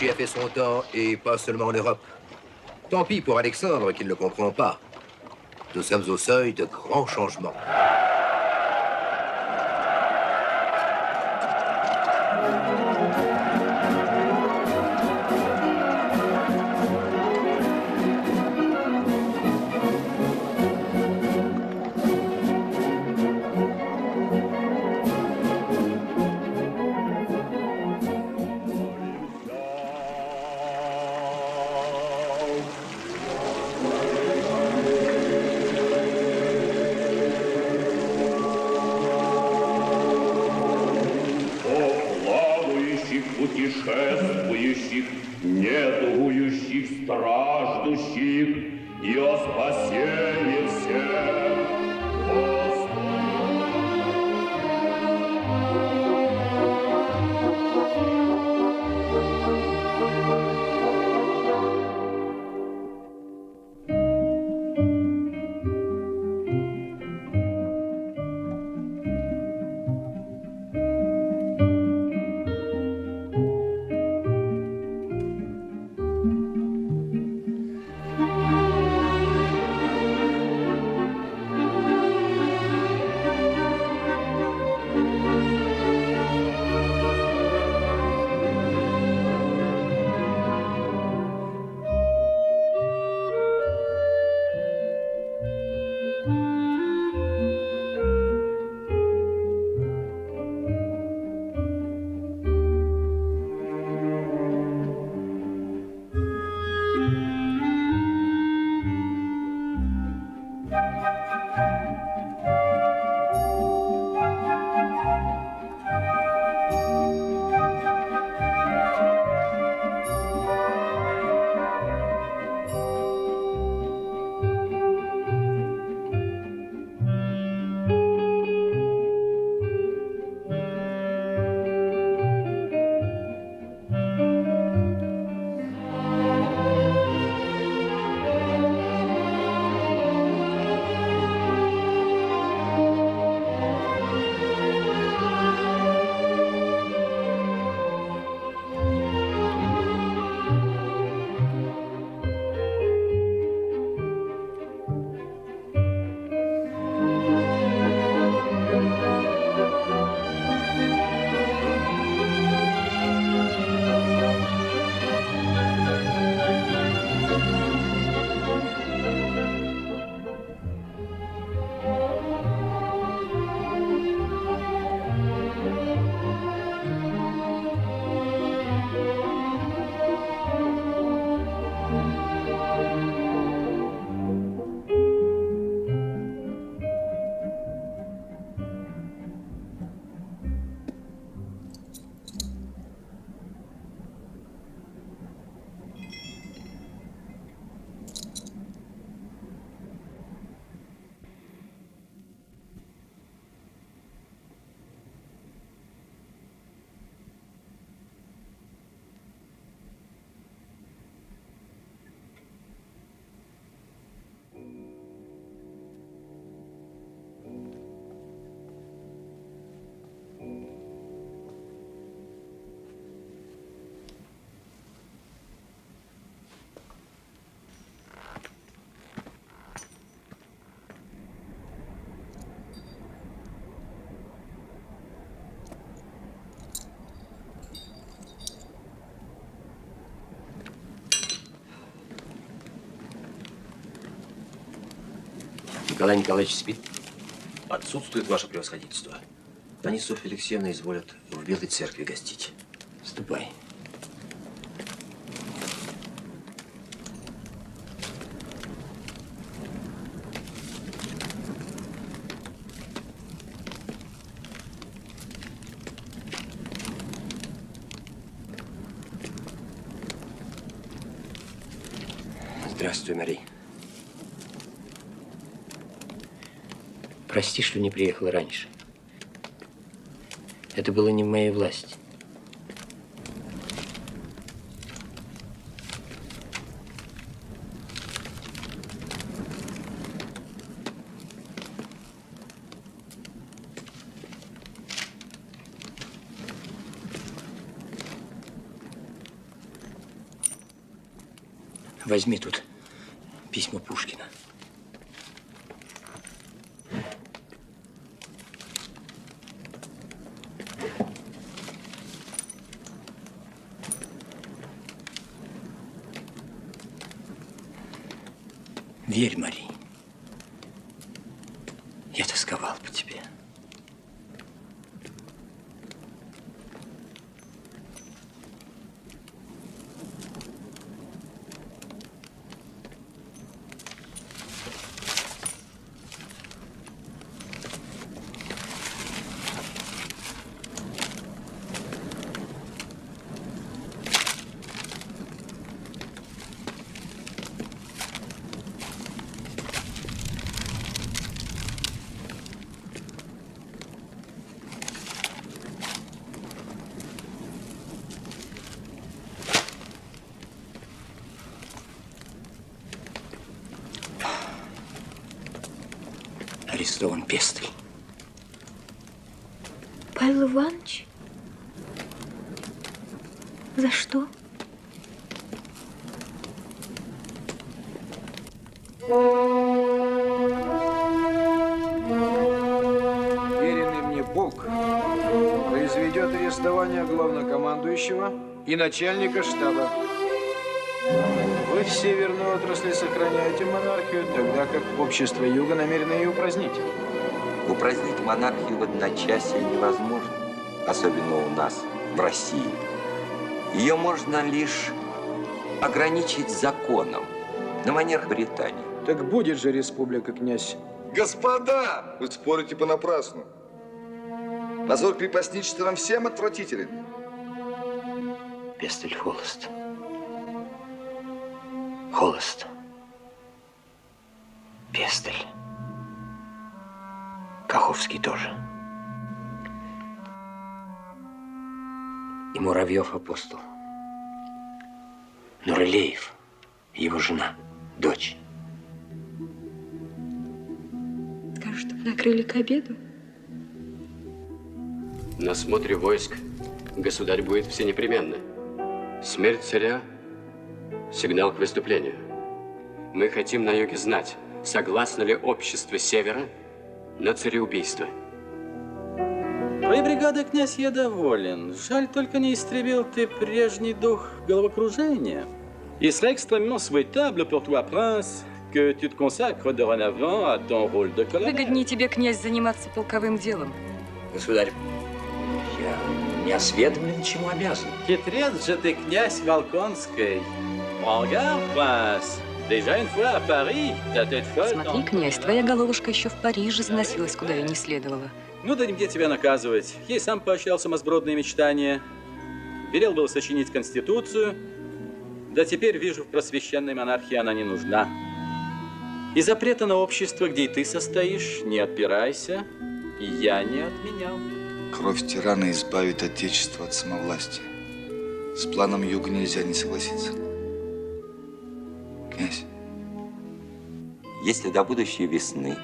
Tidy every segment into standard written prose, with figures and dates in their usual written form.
Vichy a fait son temps, et pas seulement en Europe. Tant pis pour Alexandre, qui ne le comprend pas. Nous sommes au seuil de grands changements. Путешествующих, недугующих, страждущих и о спасении всех. Николай Николаевич спит? Отсутствует ваше превосходительство. Они Софья Алексеевна изволят в Белой церкви гостить. Ступай. Здравствуй, Мари. Прости, что не приехала раньше. Это было не в моей власти. Возьми тут письма Пушкина. Верь, Мари. Я тосковал по тебе. Арестован Пестель. Павел Иванович? За что? Веренный мне полк произведет арестование главнокомандующего и начальника штаба. Вы в северной отрасли сохраняете монархию, тогда как общество Юга намерено ее упразднить. Упразднить монархию в одночасье невозможно, особенно у нас, в России. Ее можно лишь ограничить законом, на манер Британии. Так будет же республика, князь. Господа! Вы спорите понапрасну. Позор крепостничества нам всем отвратителен. Пестель холост. Холост. Пестель. Каховский тоже. И Муравьев апостол. Нуралеев, его жена, дочь. Скажешь, чтобы накрыли к обеду? На смотре войск государь будет всенепременно. Смерть царя – сигнал к выступлению. Мы хотим на юге знать, согласно ли общество Севера на цареубийство. Твоей бригадой, князь, я доволен. Жаль, только не истребил ты прежний дух головокружения. Il serait extrêmement souhaitable pour toi, prince, que tu te consacres dorénavant à ton rôle de colonel. Выгоднее тебе, князь, заниматься полковым делом. Государь, я не осведомлен, чему обязан. Хитрец же ты, князь Волконский. Prends garde, prince. Déjà une fois à Paris, ta tête folle. Смотри, князь, твоя головушка еще в Париже заносилась, куда ей не следовало. Ну да где тебя наказывать? Я и сам поощрял сумасбродные мечтания. Велел было сочинить конституцию. Да теперь вижу, в просвещенной монархии она не нужна. И запрета на общество, где и ты состоишь, не отпирайся, я не отменял. Кровь тирана избавит Отечество от самовластия. С планом Юга нельзя не согласиться. Князь. Если до будущей весны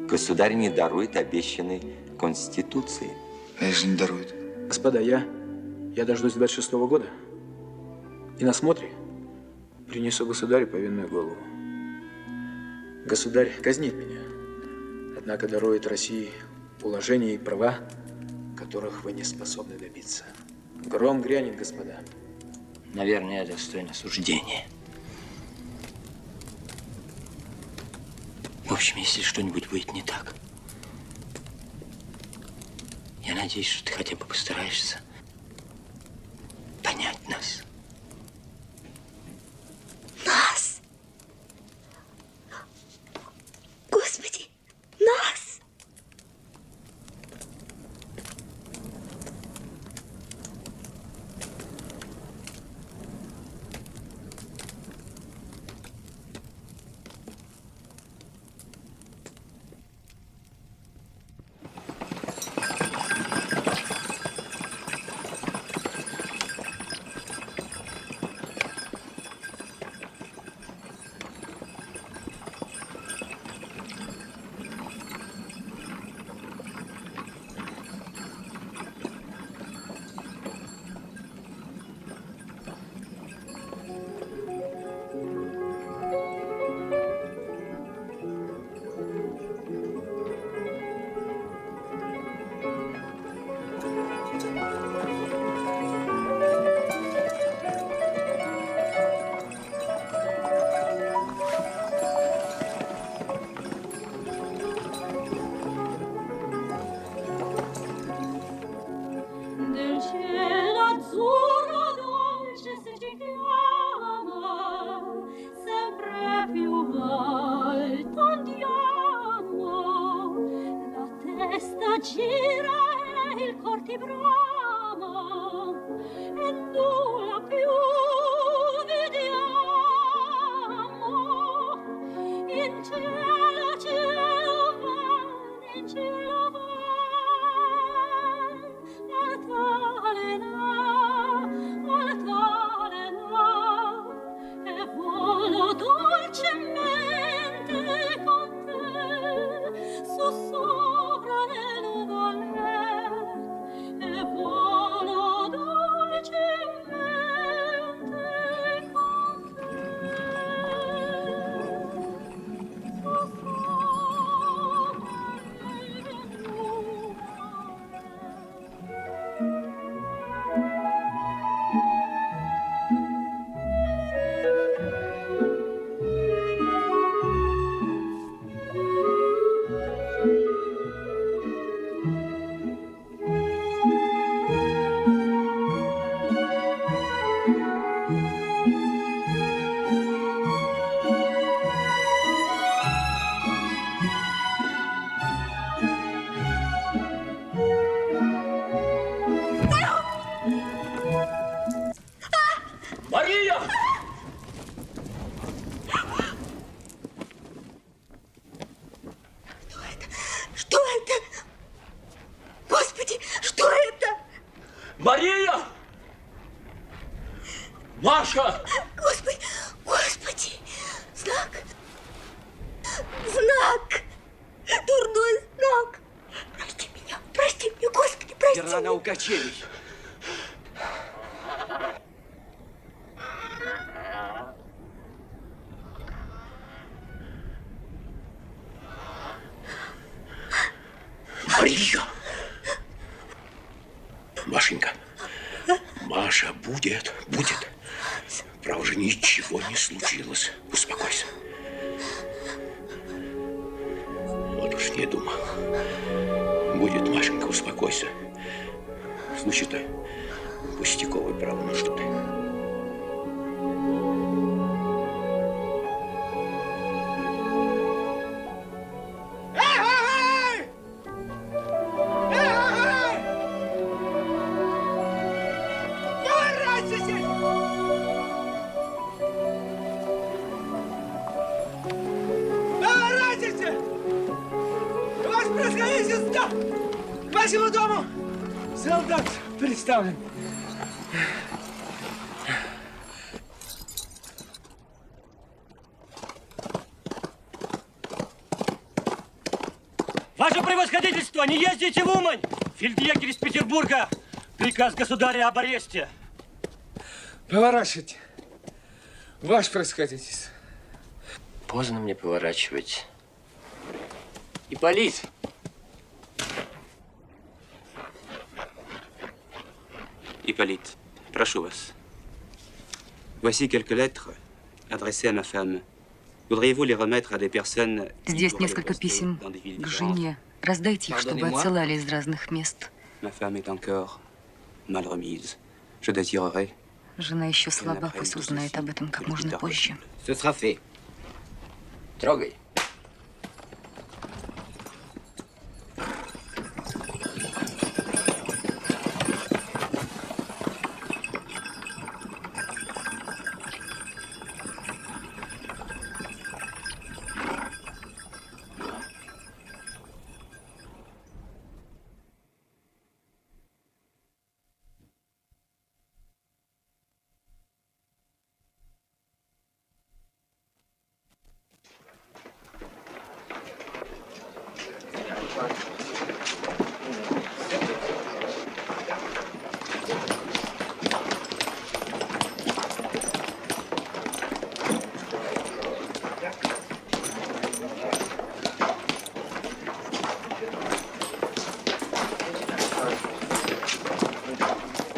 государь не дарует обещанной конституции. Конечно, не дарует. Господа, я дождусь 26-го года. И на смотре принесу государю повинную голову. Государь казнит меня, однако дарует России уложения и права, которых вы не способны добиться. Гром грянет, господа. Наверное, я достоин осуждения. В общем, если что-нибудь будет не так, я надеюсь, что ты хотя бы постараешься понять нас. Нас! Господи, нас! volta andiamo, la testa gira e il cor ti brama, e nulla più vediamo. In cielo, cielo van, in cielo van, altalena, altalena, e volo dolcemente con te, su sopra le nuvolette, e volo dolcemente con te, su sopra le Мария! Что это? Господи, что это? Мария! Маша! Господи, Господи! Знак! Знак! Дурной знак! Прости меня, Господи, прости! Рана у качелей. Мария! Машенька, Маша будет. Право же, ничего не случилось. Успокойся. Вот уж не думал. Будет, Машенька, успокойся. Случай-то пустяковый, право, ну что ты. К вашему дому солдат представлен. Ваше превосходительство, не ездите в Умань! Фельдъегерь из Петербурга. Приказ государя об аресте. Поворачивайте. Ваше превосходительство. Поздно мне поворачивать. Ипполит! Hippolyte, прошу вас. Voici quelques lettres adressées à ma femme. Voudriez-vous les remettre à des personnes... Здесь несколько писем к жене. Раздайте их, чтобы отсылали из разных мест. Ma femme est encore mal remise. Je désirerais... Жена еще слаба, пусть узнает об этом как можно позже. Ce sera fait. Трогай.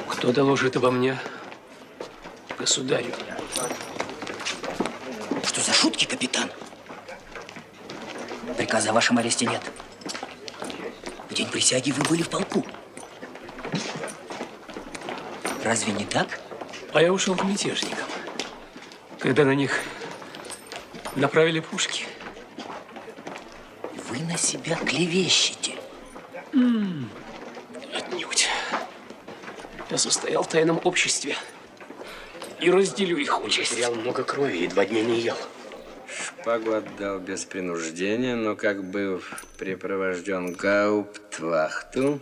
Кто доложит обо мне государю? Что за шутки, капитан? Приказа о вашем аресте нет. В день присяги вы были в полку. Разве не так? А я ушел к мятежникам. Когда на них Направили пушки. Вы на себя клевещете. Отнюдь. Я состоял в тайном обществе и разделю их участь. Потерял много крови и 2 дня не ел. Шпагу отдал без принуждения, но как быв припровожден гауптвахту,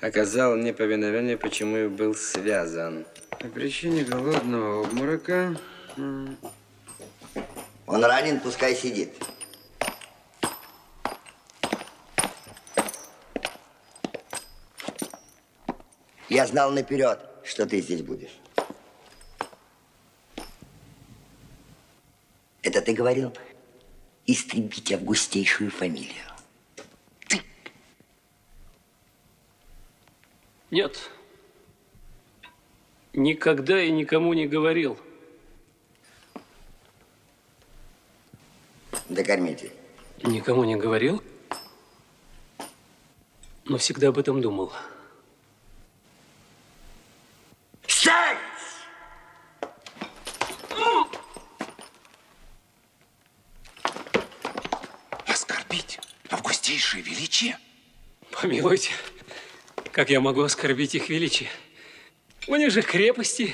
оказал неповиновение, почему и был связан. По причине голодного обморока. Он ранен, пускай сидит. Я знал наперед, что ты здесь будешь. Это ты говорил истребить августейшую фамилию. Нет. Никогда и никому не говорил. Докормите. Никому не говорил, но всегда об этом думал. Встать! Оскорбить августейшее величие? Помилуйте, как я могу оскорбить их величие? У них же крепости,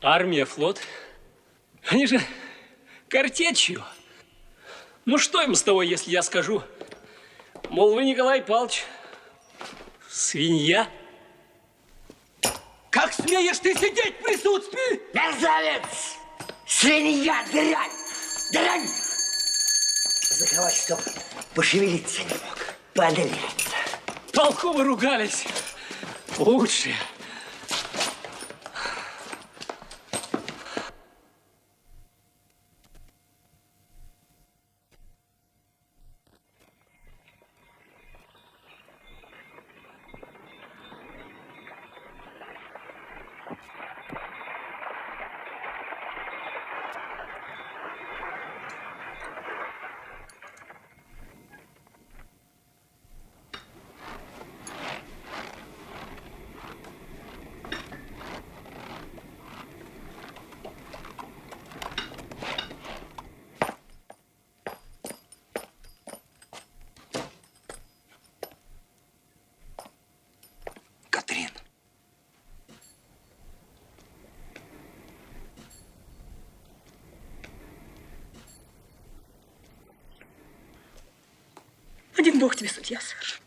армия, флот. Они же картечью. Ну что им с того, если я скажу, мол, вы, Николай Павлович, свинья? Как смеешь ты сидеть в присутствии? Мерзавец! Свинья, дрянь! Дрянь! Заковать, чтоб пошевелиться не мог. Подлец. Полку вы ругались. Лучше. Катрин. Один Бог тебе, судья, сэр.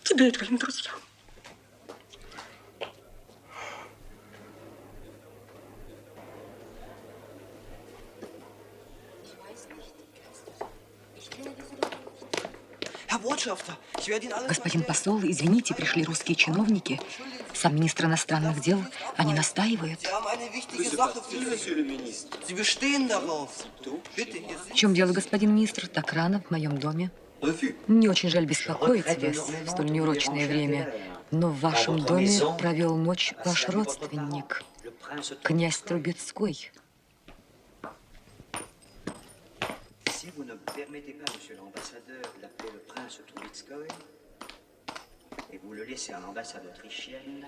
Тебе и твоим друзьям. Господин посол, извините, пришли русские чиновники. Сам министр иностранных дел, они настаивают. В чем дело, господин министр? Так рано в моем доме. Мне очень жаль беспокоить вас в столь неурочное время, но в вашем доме провел ночь ваш родственник, князь Трубецкой.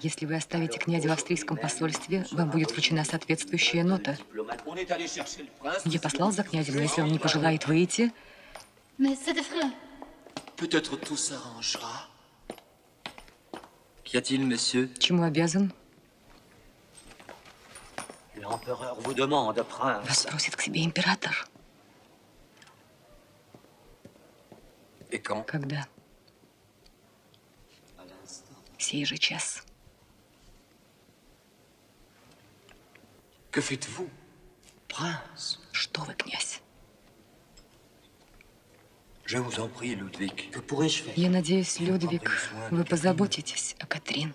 Если вы оставите князя в австрийском посольстве, вам будет вручена соответствующая нота. Я послал за князем, но если он не пожелает выйти... Чему обязан? Вас просит к себе император. Когда? Сей же час. Что вы, князь? Я надеюсь, Людвиг, вы позаботитесь о Катрин.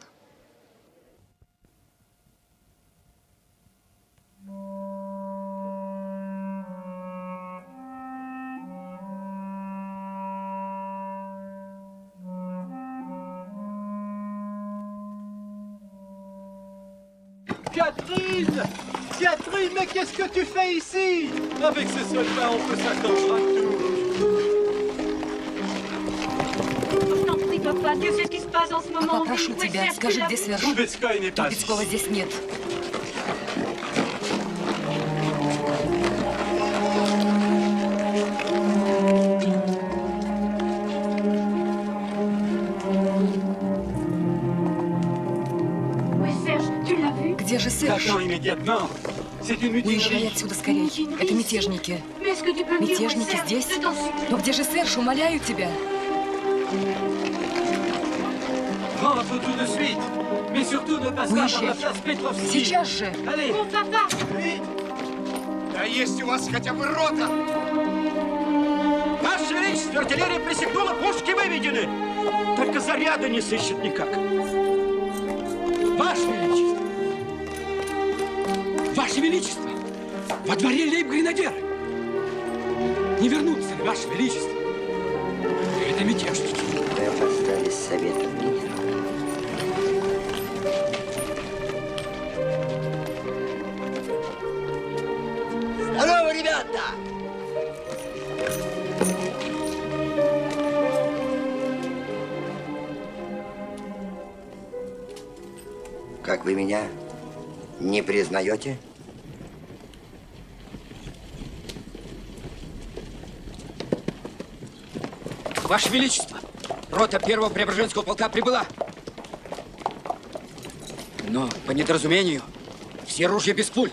Catherine! Catherine, mais qu'est-ce que tu fais ici? Avec ce soldat, on peut s'accrocher à tout. Papa, Dieu sait ce qui se passe en ce moment. Папа, прошу тебя, скажи, где сержант? Трубецкого здесь нет. Серж, уезжай отсюда скорее. Это мятежники. Мятежники здесь? Но где же Серж? Умоляю тебя. Уезжай. Сейчас же. Да есть у вас хотя бы рота! Ваше Величество, артиллерия пресекнула, пушки выведены. Только заряда не сыщет никак. Ваше Величество! Ваше Величество! Во дворе лейб-гренадеры! Не вернутся ли, Ваше Величество? Это мятежники. Мы опоздали с советом генерала. Здорово, ребята! Как вы меня не признаете? Ваше Величество! Рота первого Преображенского полка прибыла. Но по недоразумению все ружья без пуль.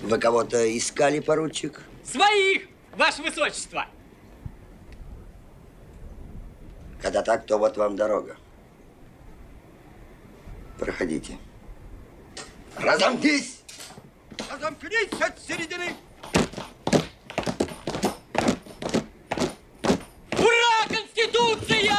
Вы кого-то искали, поручик? Своих, Ваше Высочество! Когда так, то вот вам дорога. Проходите. Разомкнись! Разомкнись от середины! Ура, Конституция!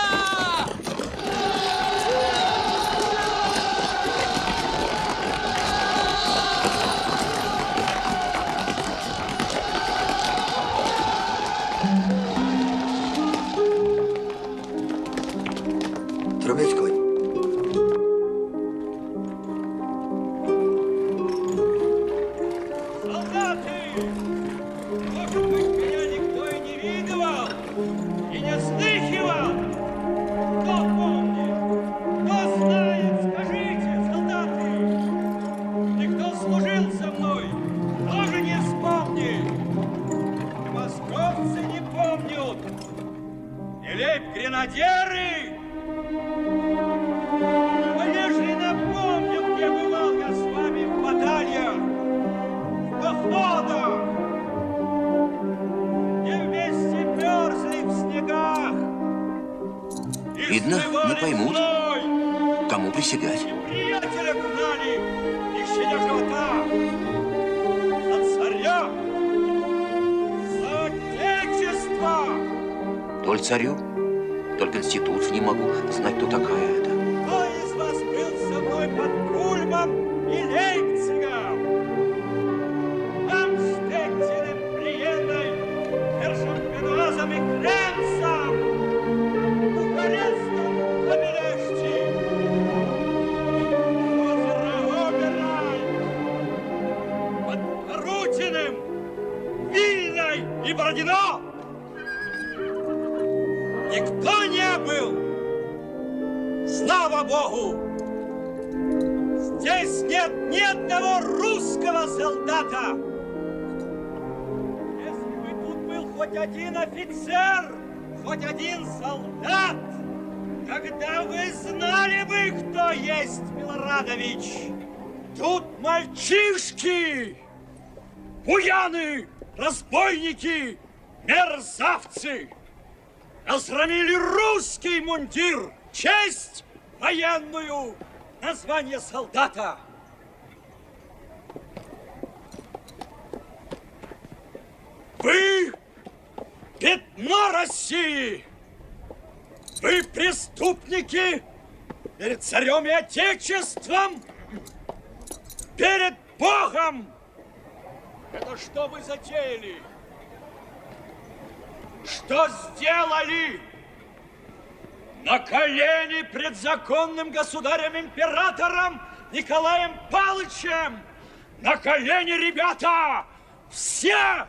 Трубецкой. Солдаты! Может быть, меня никто и не видывал, и не слыхивал? Кто помнит? Кто знает? Скажите, солдаты! Никто служил со мной, тоже не вспомнит. И московцы не помнят. И лейб-гренадеры! А ежели напомню, где бывал я с вами в батальях, в походах, где вместе мерзли в снегах и Видно, не смывали поймут. зной, Кому присягать? и приятеля гнали, не щадя живота, за царя, за отечество. Толь царю, толь конституцию не могу знать, кто такая это. Кто из вас был со мной под Кульмом и Лейпцигом? Амштеттеном, Бриенной, Эршенпенуазом и Кренцем, Бухарестом, Побережье, озеро Оберай, под Харутиным, Вильной и Бородино. Никто не был. Слава Богу! Здесь нет ни одного русского солдата! Если бы тут был хоть один офицер, хоть один солдат, тогда вы знали бы, кто есть Милорадович. Тут мальчишки, буяны, разбойники, мерзавцы разгромили русский мундир, честь военную, название солдата. Вы пятно России. Вы преступники перед царем и отечеством, перед Богом. Это что вы затеяли? Что сделали? На колени пред законным государем-императором Николаем Павловичем! На колени, ребята! Все!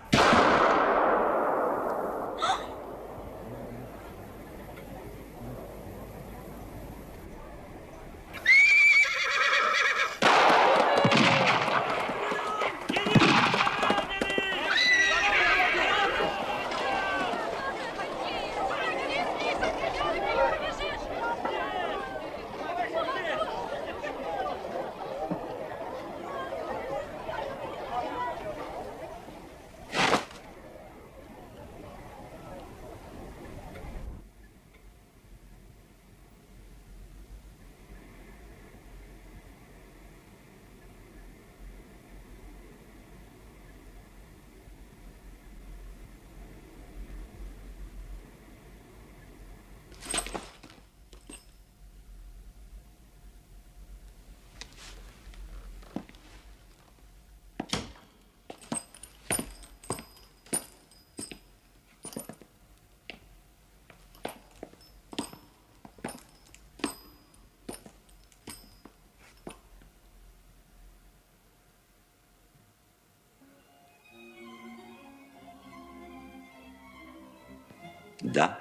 Да,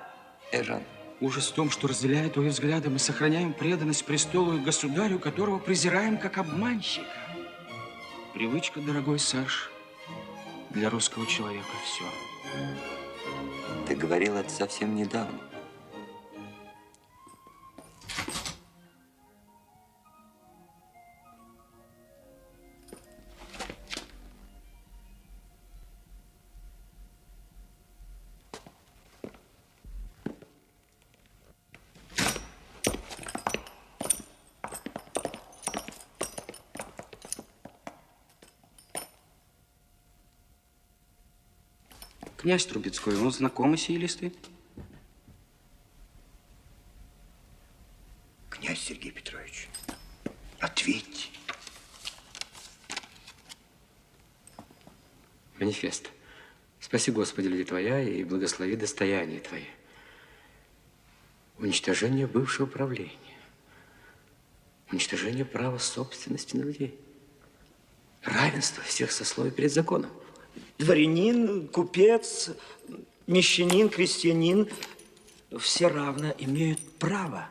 Эжен. Ужас в том, что, разделяя твои взгляды, мы сохраняем преданность престолу и государю, которого презираем как обманщика. Привычка, дорогой Саш, для русского человека все. Ты говорил это совсем недавно. Князь Трубецкой, он знакомый сей листы? Князь Сергей Петрович, ответьте. Манифест. Спаси, Господи, люди Твоя, и благослови достояние Твое. Уничтожение бывшего правления. Уничтожение права собственности на людей. Равенство всех сословий перед законом. Дворянин, купец, мещанин, крестьянин все равно имеют право.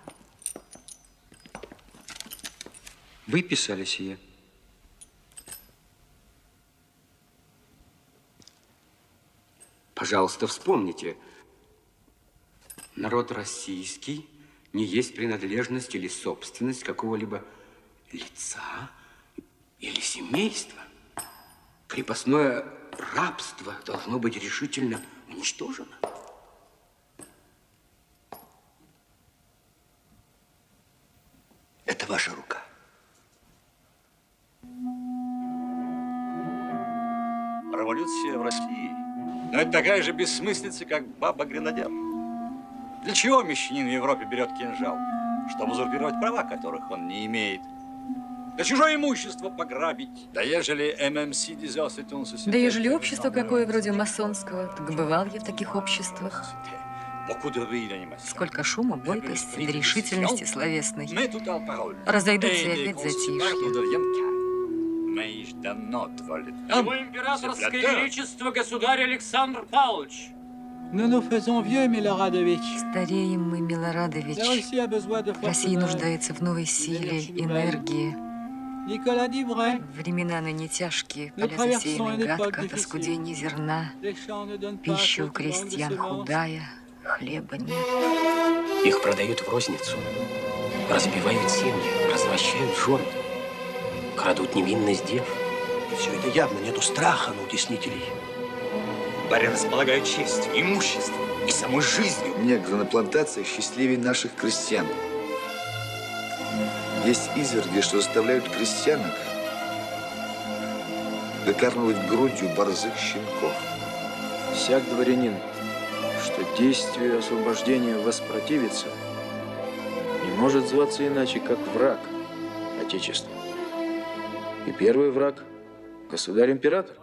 Вы писали сие? Пожалуйста, вспомните. Народ российский не есть принадлежность или собственность какого-либо лица или семейства. Крепостное рабство должно быть решительно уничтожено. Это ваша рука. Революция в России. Но это такая же бессмыслица, как баба-гренадер. Для чего мещанин в Европе берет кинжал? Чтобы узурпировать права, которых он не имеет. Да чужое имущество пограбить. Да ежели ММС Да ежели общество какое вроде масонского, так бывал я в таких обществах. Сколько шума, бойкости, да решительности словесной. Разойдутся и опять затишье. Его императорское величество, государь Александр Павлович. Стареем мы, Милорадович. Россия нуждается в новой силе, энергии. Времена ныне тяжкие, поля засеяны гадко, тоскудение зерна, пища у крестьян худая, хлеба нет. Их продают в розницу, разбивают семьи, развращают жен, крадут невинность дев. И все это явно, нету страха на утеснителей. Барин располагают честью, имуществом и самой жизнью. Негры на плантациях счастливее наших крестьян. Есть изверги, что заставляют крестьянок выкармливать грудью борзых щенков. Всяк дворянин, что действию освобождения воспротивится, не может зваться иначе, как враг Отечества. И первый враг – государь-император.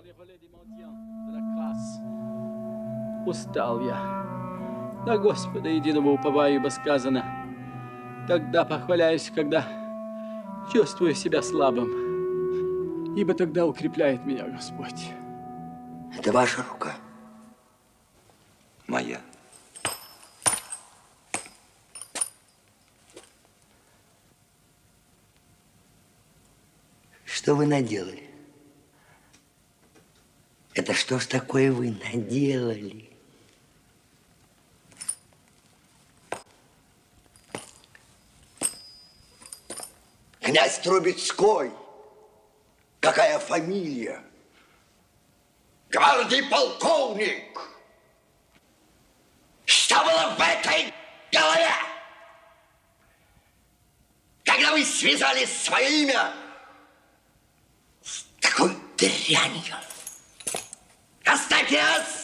Устал я. Да Господа единого уповаю, ибо сказано. Тогда похваляюсь, когда чувствую себя слабым, ибо тогда укрепляет меня Господь. Это ваша рука. Моя. Что вы наделали? Это что ж такое вы наделали? Князь Трубецкой. Какая фамилия? Гвардии полковник. Что было в этой голове? Когда вы связали свое имя с такой дрянью? Оставьте нас!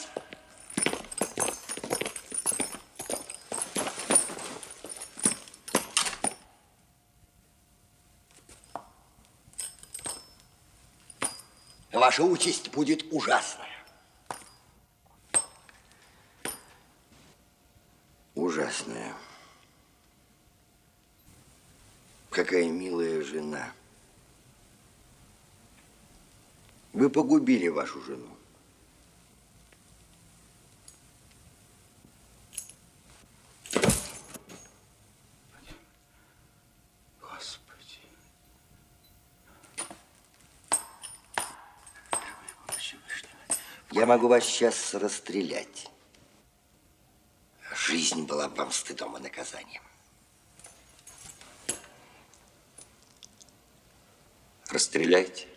Ваша участь будет ужасная. Ужасная. Какая милая жена. Вы погубили вашу жену. Я могу вас сейчас расстрелять. Жизнь была бы вам стыдом и наказанием. Расстреляйте.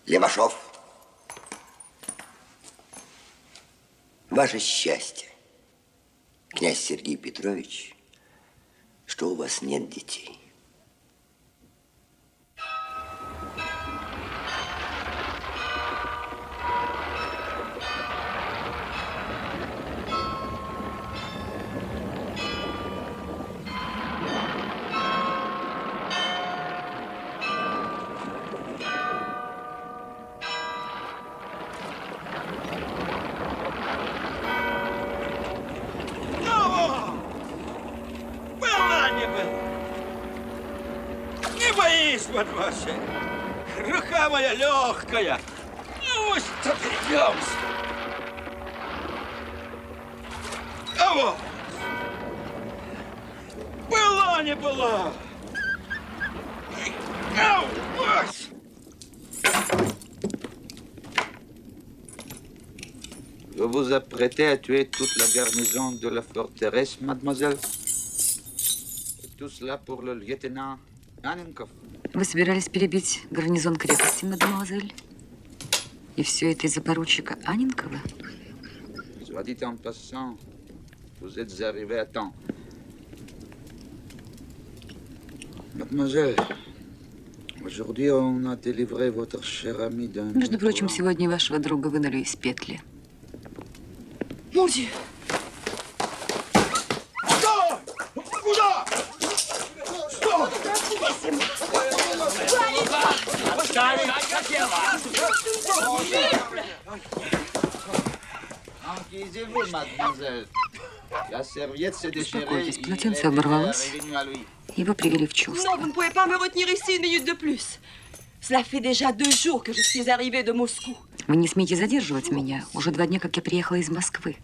Левашов, ваше счастье, князь Сергей Петрович, что у вас нет детей. Мадемуазель, рука моя легкая. Ну, отойдемся. А вот. Была, не была. А вот. Vous vous apprêtez à tuer toute la garnison de la forteresse, mademoiselle? Et tout cela pour le lieutenant Анненков? Вы собирались перебить гарнизон крепости, мадемуазель? И все это из-за поручика Анненкова? Soit dit en passant, vous êtes arrivé à temps. Mademoiselle, aujourd'hui on a délivré votre cher ami d'un... Между прочим, сегодня вашего друга вынули из петли. Mon Dieu! Что? Куда? Что? Enquisez-vous, mademoiselle. La serviette s'est déchirée. Успокойтесь, полотенце оборвалось. Его привели в чувство. Non, vous ne pouvez pas me retenir ici une minute de plus. Cela fait déjà 2 jours que je suis arrivée de Moscou. Вы не смеете задерживать меня. Уже 2 дня, как я приехала из Москвы.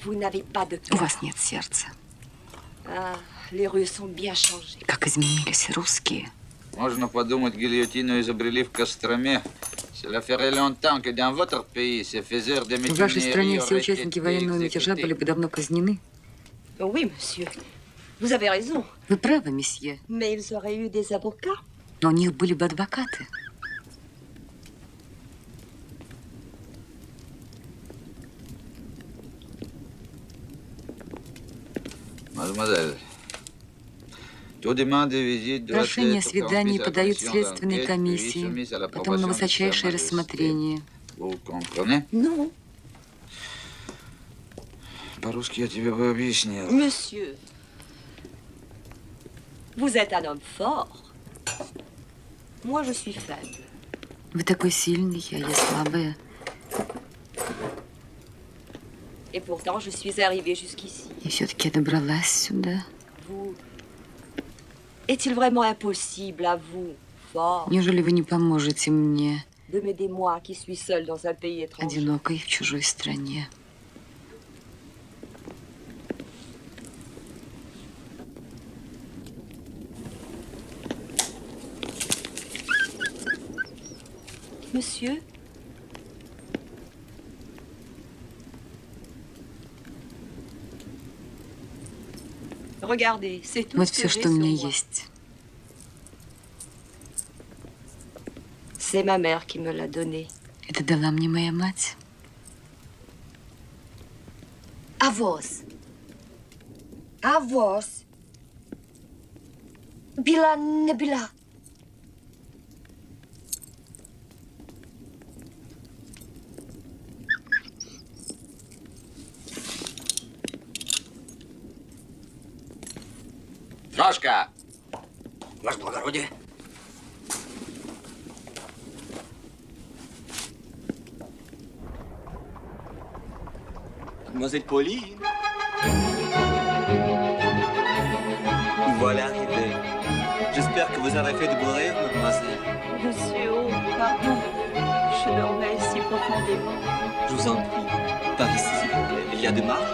Vous n'avez pas de У cœur. вас нет сердца. Ah, les rues sont bien changées. Как изменились русские. Можно подумать, гильотину изобрели в Костроме. Cela ferait longtemps que dans votre pays, ces faiseurs de В вашей стране mutinerie все auraient участники été военного мятежа были exécutés. бы давно казнены. Oui, monsieur. Vous avez raison. Вы правы, месье. Mais ils auraient eu des avocats. Но у них были бы адвокаты. Мадемуазель, tout demande de visite doit Прошение о être свидании transmis à la подают commission следственные d'enquête, puis комиссии, soumise à потом на l'approbation de высочайшее Sa Majesté. рассмотрение. Vous comprenez? Non. По-русски я тебе бы объяснил. Monsieur, vous êtes un homme fort. Moi, je suis faible. Вы такой сильный, а я слабая. Et pourtant, je suis arrivée jusqu'ici. И все-таки я добралась сюда. Vous... Est-il vraiment impossible à vous, fort, Неужели вы не поможете мне, de m'aider moi qui suis seule dans un pays étranger? одинокой в чужой стране? Monsieur, regardez, c'est tout Вот ce все, que j'ai что у sur меня moi. есть. C'est ma mère qui me l'a donné. Это дала мне моя мать. Avos. Avos. Bila ne bila. Сашка! Ваше благородие. Mademoiselle Pauline. Voilà arrivé. J'espère que vous avez fait de beaux rêves, mademoiselle. Monsieur, oh, pardon. Je dormais si profondément. Je vous en prie. Par ici, s'il vous plaît. Il y a des marches.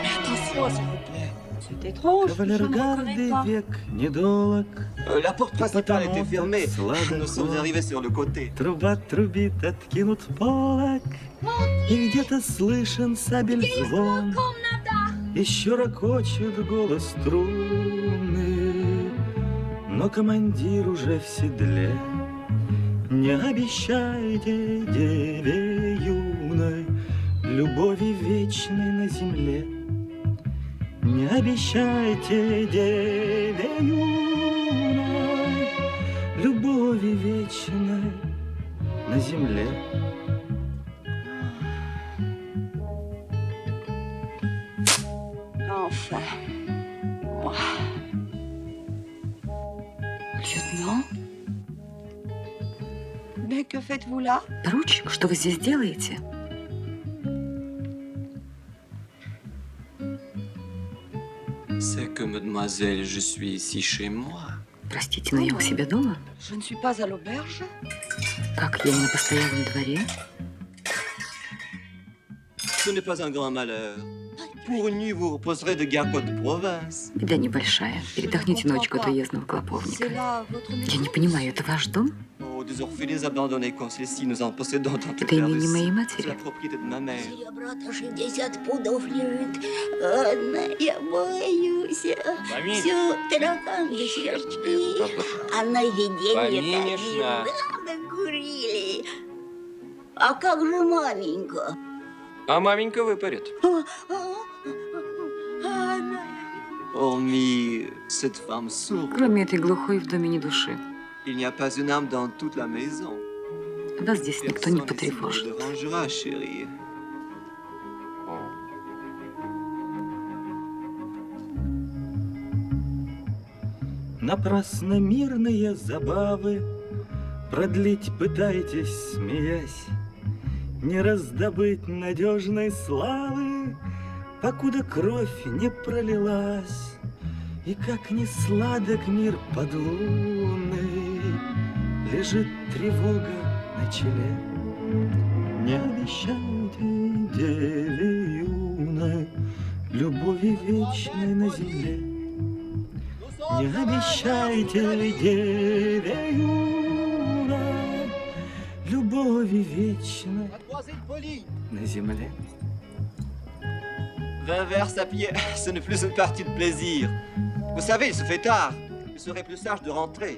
Mais attention, s'il vous plaît. C'est étrange. Je ne reconnais pas. век недолог, La porte principale était fermée. Nous sommes arrivés sur le côté. Труба трубит, откинут полок, и где-то слышен сабель звон. Еще ракочет голос струны, но командир уже в седле. Не обещайте деве юной любови вечной на земле. Не обещайте деве юной любови вечной на земле. Enfin, moi. Lieutenant? Mais que faites-vous là? Поручик, что вы здесь делаете? C'est que, mademoiselle, je suis ici chez moi. Простите, но я у себя дома? Je ne suis pas à l'auberge. Как я не на постоялом дворе? Ce n'est pas un grand malheur. Pour une nuit, vous reposerez de gargotes de province. Беда небольшая. Передохните ночью от уездного клоповника. Я не понимаю, это ваш дом? Oh, des orphelins abandonnés comme celle-ci, nous en possédons dans toute Это la имение моей Russie. C'est матери. la propriété de ma mère. Брата 60 пудов лежит. Анна, я боюсь. Поминь. Все, тараканы, сверчки. А на видение Поминишна. накурили. А как же маменька? А маменька выпарит. Hormis cette femme sourde, Кроме этой глухой в доме ни души. il n'y a pas une âme dans toute la maison. Вас здесь никто не Personne ici ne потревожит. vous dérangera, chérie. Напрасно мирные забавы продлить пытаетесь, смеясь. Не раздобыть надежной славы, покуда кровь не пролилась. И как ни сладок мир под луной, лежит тревога на челе. Не обещайте деве юной любови вечной на земле. Не обещайте деве юной любови вечной на земле. 20 verses à pied, ce n'est plus une partie de plaisir. Vous savez, il se fait tard. Il serait plus sage de rentrer.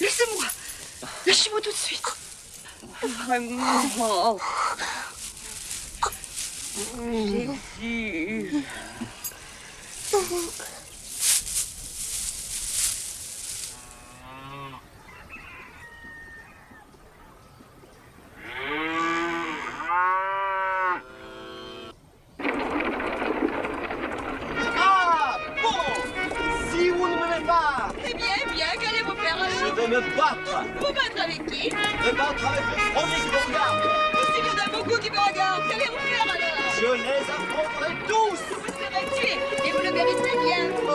Laissez-moi. Lâchez-moi tout de suite. Vraiment. J'ai dû. Ah, bon! Si vous ne m'aimez pas, Eh bien, qu'allez-vous faire alors? je vais me battre. Vous battre avec qui? Me battre avec le premier qui me regarde. S'il y en a beaucoup qui me regardent, qu'allez-vous faire alors? Je les affronterai tous. Vous serez tué et vous le méritez bien. Oh,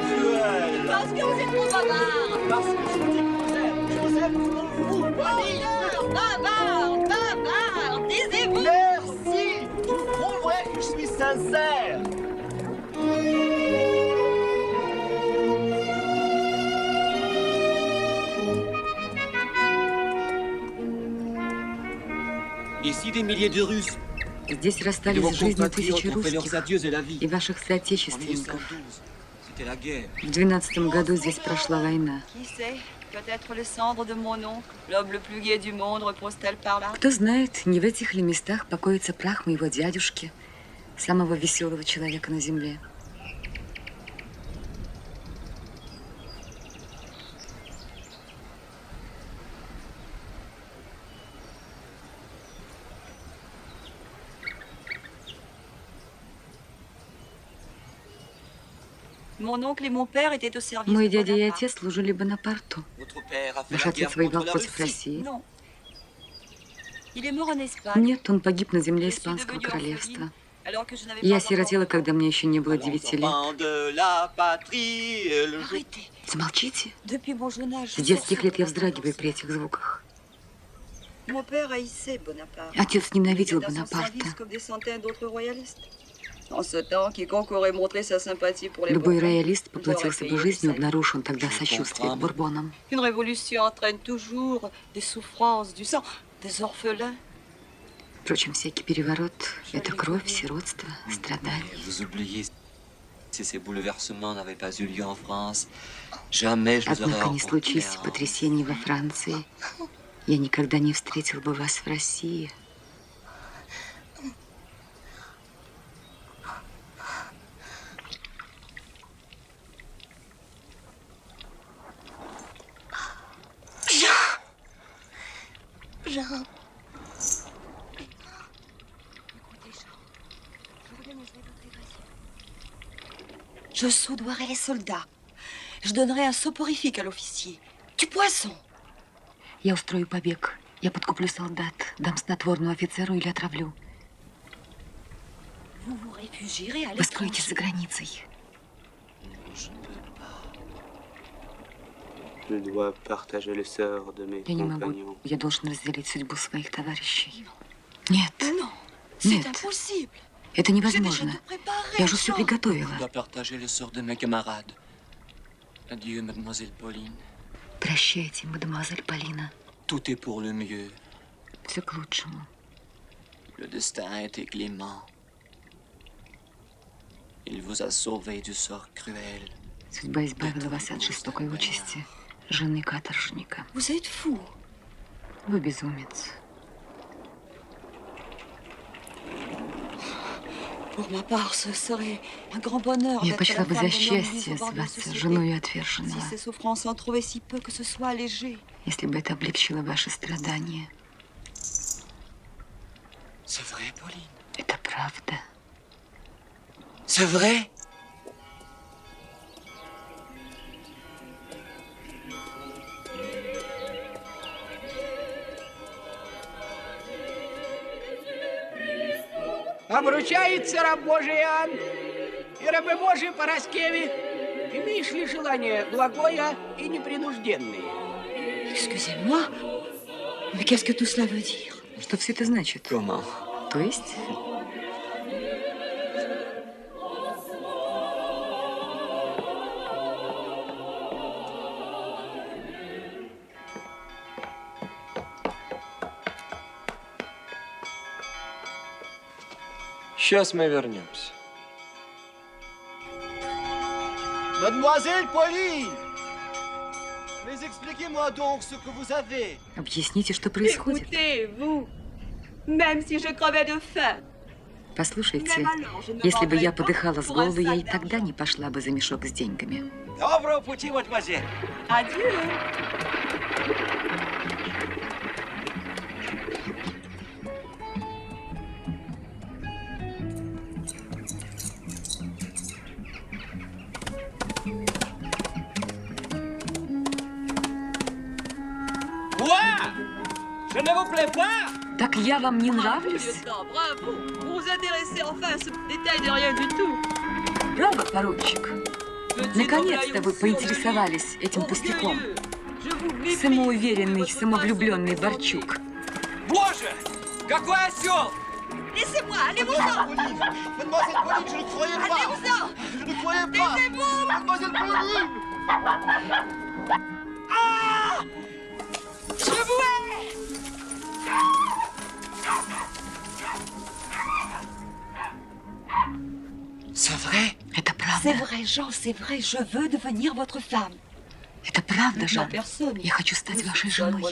cruel. Parce que vous êtes trop bavard. Parce que je vous dis que je vous aime pour vous, Bonnie. Bavard, taisez-vous. Merci. Je vous prouverai sincère. Ici, des milliers de Russes. Здесь расстались с жизнью тысячи русских и ваших соотечественников. В 12-м году здесь прошла война. Кто знает, не в этих ли местах покоится прах моего дядюшки, самого веселого человека на земле. Мой дядя и отец служили Бонапарту. Ваш отец воевал против России? Нет, он погиб на земле Испанского королевства. Я осиротела, когда мне еще не было 9 лет. Замолчите. С детских лет я вздрагиваю при этих звуках. Отец ненавидел Бонапарта. Любой роялист поплатился бы жизнью, обнаружил он тогда сочувствие к бурбонам. Впрочем, всякий переворот – это кровь, сиротство, страдания. Однако не случись потрясений во Франции, я никогда не встретил бы вас в России. Jean. Je soudoirai les soldats. Je donnerai un soporifique à l'officier. Du poisson. Я устрою побег. Я подкуплю солдат, дам снотворную офицеру или отравлю. Вы скроетесь за границей. Я не могу. Я должен разделить судьбу своих товарищей. Нет. Нет. Это невозможно. Я уже все приготовила. Прощайте, мадемуазель Полина. Все к лучшему. Судьба избавила вас от жестокой участи жены каторжника. Вы безумец. Я почла бы за счастье зваться женой отверженного, если бы это облегчило ваши страдания. Это правда. Обручается раб Божий Иоанн и рабы Божии Параскеви. Имеешь ли желание благое и непринужденное? Excusez-moi, mais qu'est-ce que tout cela veut dire? Что все это значит? То есть? Сейчас мы вернемся. Mademoiselle Pauline! Mais expliquez-moi donc ce que vous avez. Объясните, что происходит. Послушайте, если бы я подыхала с голоду, я и тогда не пошла бы за мешок с деньгами. Доброго пути, мадемуазель. Adieu. Так я вам не нравлюсь? Браво, поручик. Наконец-то вы поинтересовались этим пустяком. Самоуверенный, самовлюбленный Борчук. Боже, какой осел! Laissez-moi, allez-vous-en. Mademoiselle Pauline, je ne croyais pas. Allez-vous-en. Je ne croyais pas. Taisez-vous. Mademoiselle Pauline. Ah! Je vous hais. C'est vrai? Это правда? C'est vrai, Jean, c'est vrai. Je veux devenir votre femme. Это правда, Жан? Я хочу стать вашей женой.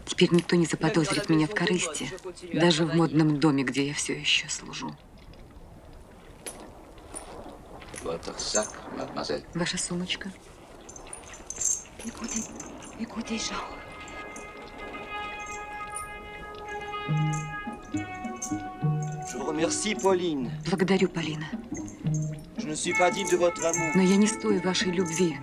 Теперь никто не заподозрит меня в корысти, даже в модном доме, где я все еще служу. Ваша сумочка. Écoutez, Jean. Je vous remercie, Pauline. Благодарю, Полина. Je ne suis pas digne de votre amour. Но я не стою вашей любви.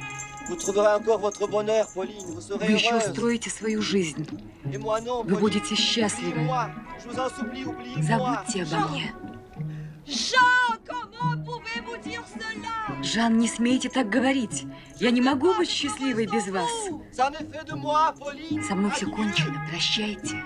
Vous trouverez encore votre bonheur, Pauline. Vous serez Вы еще heureuse. устроите свою жизнь. Et moi non, Вы Pauline. будете счастливы. Oubliez-moi. Je vous en supplie, oubliez-moi. Забудьте обо мне. Jean, comment pouvez-vous dire cela? Жан, не смейте так говорить. Я не могу быть счастливой без вас. Ça ne fait de moi, Pauline. Со мной все кончено. Прощайте.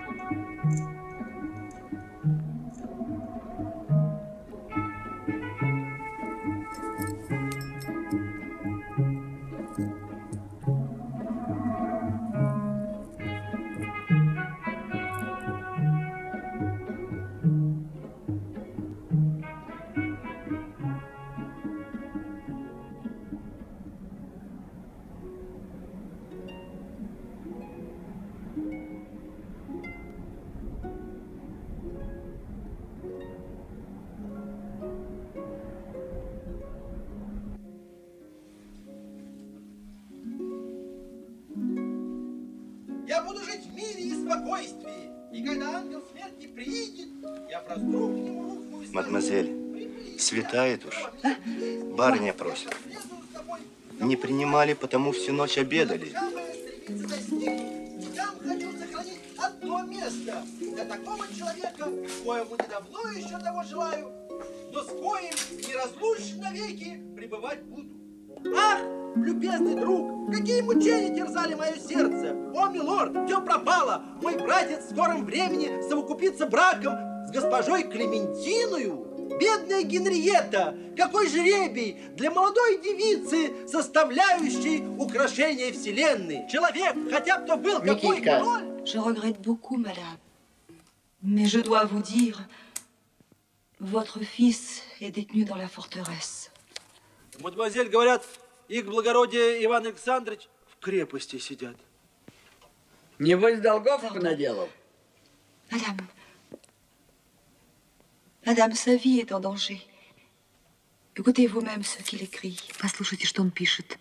Я буду жить в мире и спокойствии. И когда ангел смерти приедет, я простру к нему руку и... Мадемуазель, светает уж. Барыня просит. Не принимали, потому всю ночь обедали. Я хочу сохранить одно место для такого человека, коему недавно еще того желаю, но с коим неразлучно навеки пребывать буду. Ах, любезный друг, какие мучения терзали мое сердце! О, милорд, все пропало! Мой братец в скором времени совокупится браком с госпожой Клементиною. Бедная Генриетта! Какой жребий для молодой девицы, составляющей украшение вселенной! Человек, хотя бы то был какой король! Je regrette beaucoup, madame. Mais je dois vous dire, votre fils est détenu dans la forteresse. Мадемуазель, говорят, их благородие Иван Александрович в крепости сидят. Небось, долгов наделал? Madame, Madame, sa vie est en danger. Écoutez vous-même ce qu'il écrit. Послушайте, что он пишет.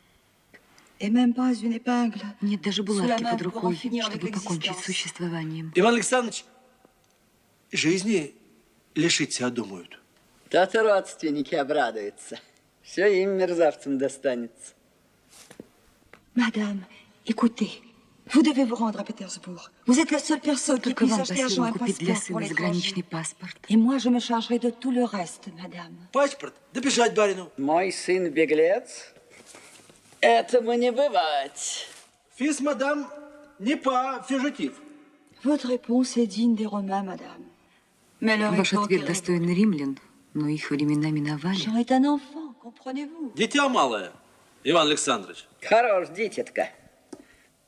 Et même pas une épingle. Нет даже булавки под рукой, finir avec чтобы покончить с l'existence. существованием. Иван Александрович, жизни лишиться думают. То-то родственники обрадуются. Все им, мерзавцам, достанется. Madame, écoutez, vous devez vous rendre à Pétersbourg. Vous êtes la seule personne qui Только puisse вам acheter à по Jean un силам купить для passeport pour сына заграничный l'étranger. паспорт. Et moi, je me chargerai de tout le reste, madame. Паспорт, добежать барину. Мой сын беглец. Этому не бывать. Фils, мадам, не pas fugitif. Votre réponse est digne des Romains, madame. Mais leur Ваш époque ответ est достоин римлян, но их времена миновали. Jean est un enfant, comprenez-vous? Дитя малое, Иван Александрович. Хорош, дитятка.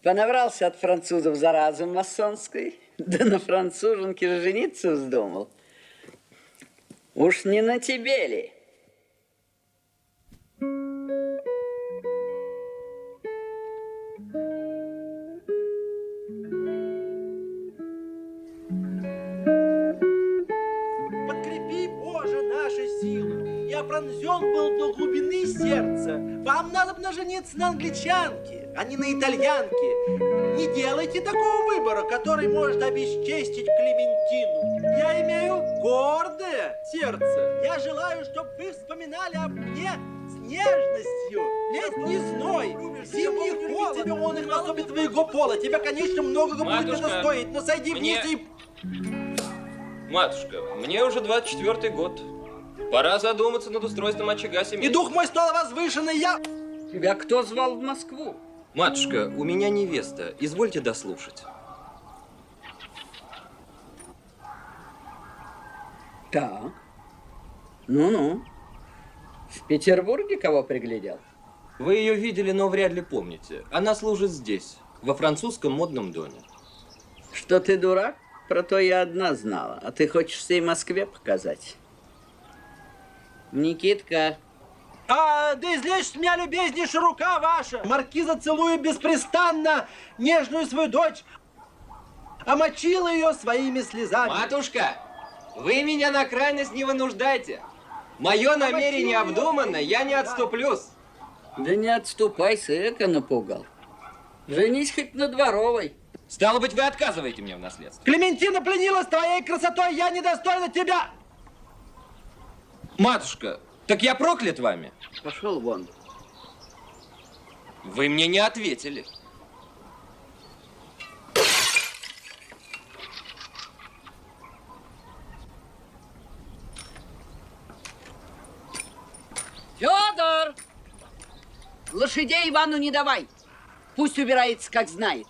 Понаврался от французов заразы масонской. Да на француженке же жениться вздумал. Уж не на тебе ли? Подкрепи, Боже, наши силы. Я пронзен был до глубины сердца. Вам надо жениться на англичанке, а не на итальянке. Не делайте такого выбора, который может обесчестить Клементину. Я имею гордое сердце. Я желаю, чтобы вы вспоминали об мне с нежностью. Летний зной, зимний холод. Тебе он их особенно твоего пола. Тебе, конечно, многого будет Матушка, это стоить, но сойди мне- вниз и... Матушка, мне уже 24-й год. Пора задуматься над устройством очага семьи. И дух мой стал возвышенный, я... Тебя кто звал в Москву? Матушка, у меня невеста. Извольте дослушать. Так. Ну-ну. В Петербурге кого приглядел? Вы ее видели, но вряд ли помните. Она служит здесь, во французском модном доме. Что ты дурак? Про то я одна знала. А ты хочешь всей Москве показать? Никитка. Да излечь с меня, любезнейшая рука ваша! Маркиза целует беспрестанно нежную свою дочь, омочила ее своими слезами. Матушка, вы меня на крайность не вынуждайте. Мое намерение обдуманно, я не отступлюсь. Да не отступайся, эко напугал. Женись хоть на Дворовой. Стало быть, вы отказываете мне в наследстве. Клементина пленилась твоей красотой, я недостойна тебя! Матушка, так я проклят вами? Пошел вон. Вы мне не ответили. Федор! Лошадей Ивану не давай. Пусть убирается, как знает.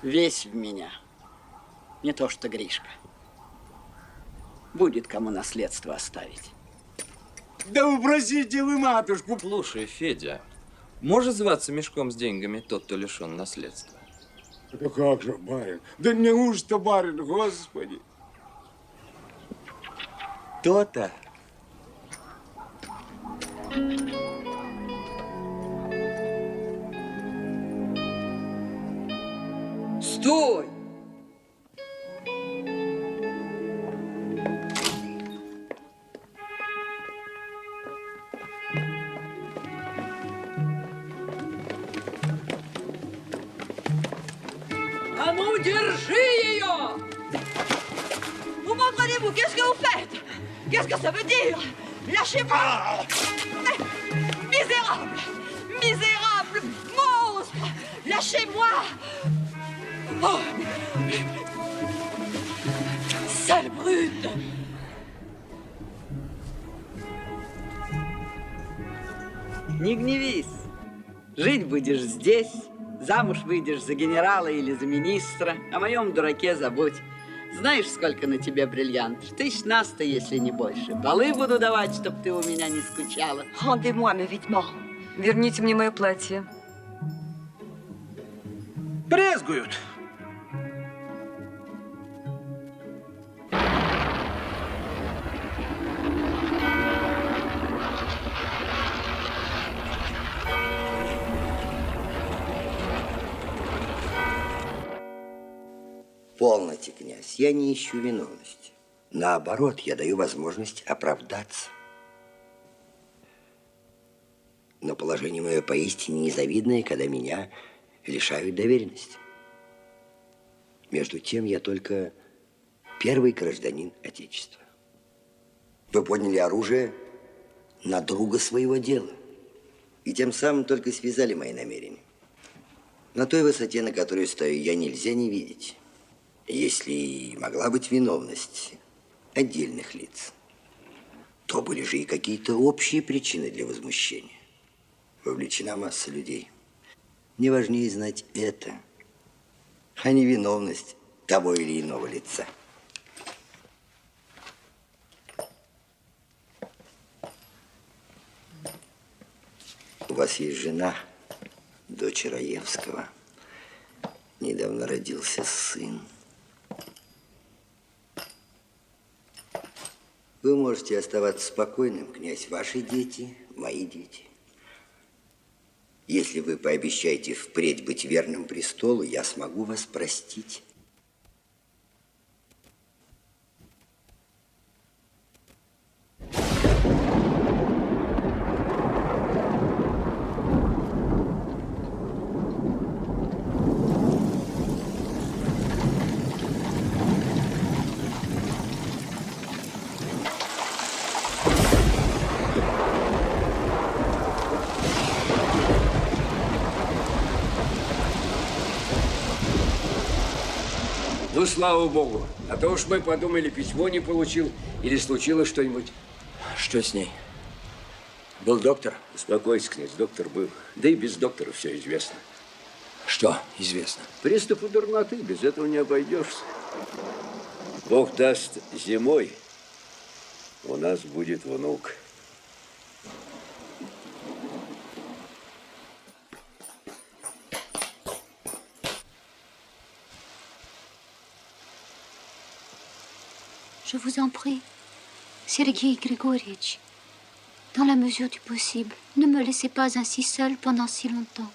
Весь в меня. Не то что Гришка. Будет кому наследство оставить. Да упросите вы матушку. Слушай, Федя, может зваться мешком с деньгами тот, кто лишен наследства? Да как же, барин? Да неужто, барин, господи? То-то. Стой! А ну, держи ее! Vous m'entendez-vous? Qu'est-ce que vous faites? Qu'est-ce que ça veut dire? Lâchez-moi! Misérable! Misérable! Monstre! Lâchez-moi! Oh. Sale brute! Не гневись. Жить будешь здесь, замуж выйдешь за генерала или за министра, о моем дураке забудь. Знаешь, сколько на тебе бриллиантов? 1100, если не больше. Полы буду давать, чтоб ты у меня не скучала. Rendez-moi mes vêtements. Верните мне мое платье. Брезгуют. Полноте, князь, я не ищу виновности. Наоборот, я даю возможность оправдаться. Но положение мое поистине незавидное, когда меня лишают доверенности. Между тем, я только первый гражданин Отечества. Вы подняли оружие на друга своего дела. И тем самым только связали мои намерения. На той высоте, на которой стою я, нельзя не видеть. Если и могла быть виновность отдельных лиц, то были же и какие-то общие причины для возмущения. Вовлечена масса людей. Мне важнее знать это, а не виновность того или иного лица. У вас есть жена, дочь Раевского. Недавно родился сын. Вы можете оставаться спокойным, князь. Ваши дети, мои дети. Если вы пообещаете впредь быть верным престолу, я смогу вас простить. Ну, слава богу. А то уж мы подумали, письмо не получил или случилось что-нибудь. Что с ней? Был доктор? Успокойся, князь, доктор был. Да и без доктора все известно. Что известно? Приступы дурноты, без этого не обойдешься. Бог даст, зимой у нас будет внук. Je vous en prie, Sergei Grigorьевич, dans la mesure du possible, ne me laissez pas ainsi seule pendant si longtemps.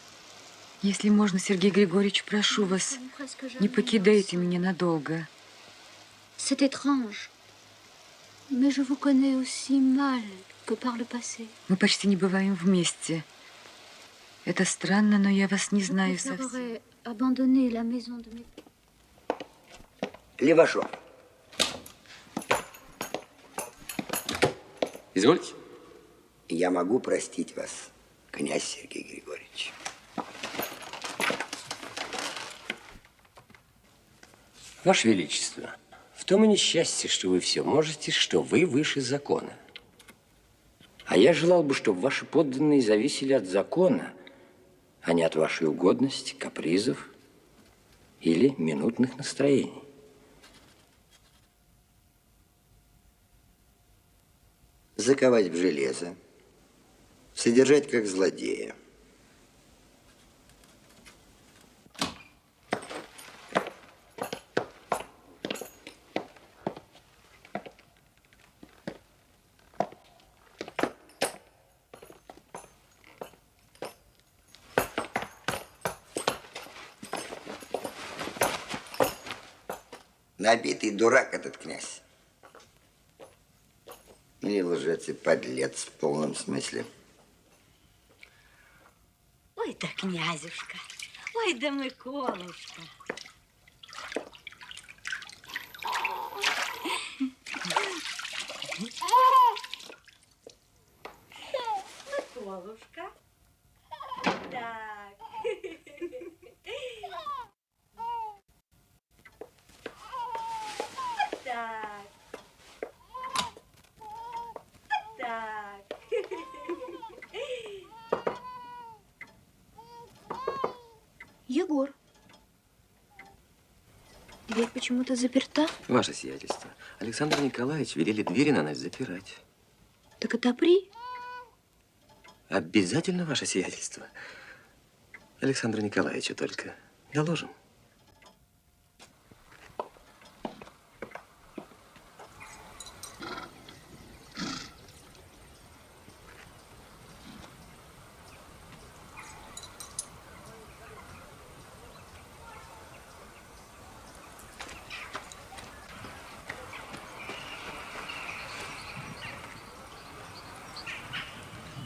Если можно, Сергей Григорьевич, прошу вас, не покидайте меня надолго. C'est étrange, mais je vous connais aussi mal que par le passé. Мы почти не бываем вместе. Это странно, но я вас не знаю совсем. J'aurais abandonné la maison de mes... Левашов. Извольте. Я могу простить вас, князь Сергей Григорьевич. Ваше Величество, в том и несчастье, что вы все можете, что вы выше закона. А я желал бы, чтобы ваши подданные зависели от закона, а не от вашей угодности, капризов или минутных настроений. Заковать в железо, содержать как злодея. Набитый дурак этот князь. Или лжец и подлец в полном смысле. Ой, да князюшка, ой, да Миколушка. Миколушка. Так. Так. Так. Егор, дверь почему-то заперта. Ваше сиятельство, Александр Николаевич велели двери на ночь запирать. Так отопри. Обязательно, ваше сиятельство. Александру Николаевичу только доложим.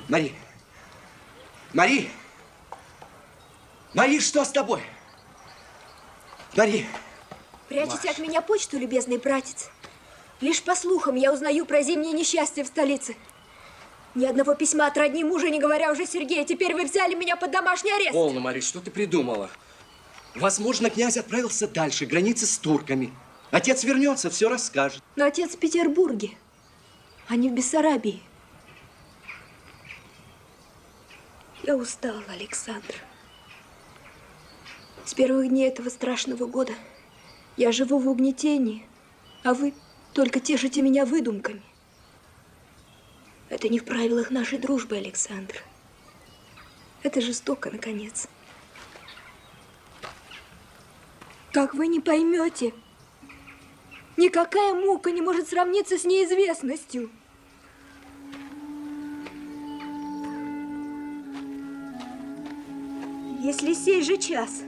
Мари! Мари! Мари, что с тобой? Мари! Прячете от меня почту, любезный братец. Лишь по слухам я узнаю про зимнее несчастье в столице. Ни одного письма от родни мужа, не говоря уже Сергея. Теперь вы взяли меня под домашний арест. Полно, Мари, что ты придумала? Возможно, князь отправился дальше, границы с турками. Отец вернется, все расскажет. Но отец в Петербурге, а не в Бессарабии. Я устала, Александр. С первых дней этого страшного года я живу в угнетении, а вы только тешите меня выдумками. Это не в правилах нашей дружбы, Александр. Это жестоко, наконец. Как вы не поймете? Никакая мука не может сравниться с неизвестностью. Если сей же час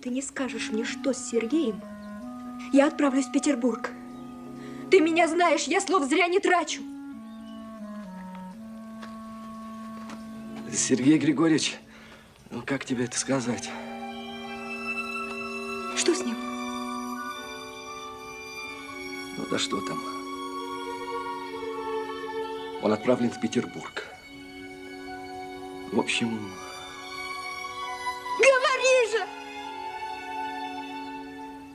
ты не скажешь мне, что с Сергеем, я отправлюсь в Петербург. Ты меня знаешь, я слов зря не трачу. Сергей Григорьевич, ну как тебе это сказать? Что с ним? Ну да что там? Он отправлен в Петербург. В общем... Говори же!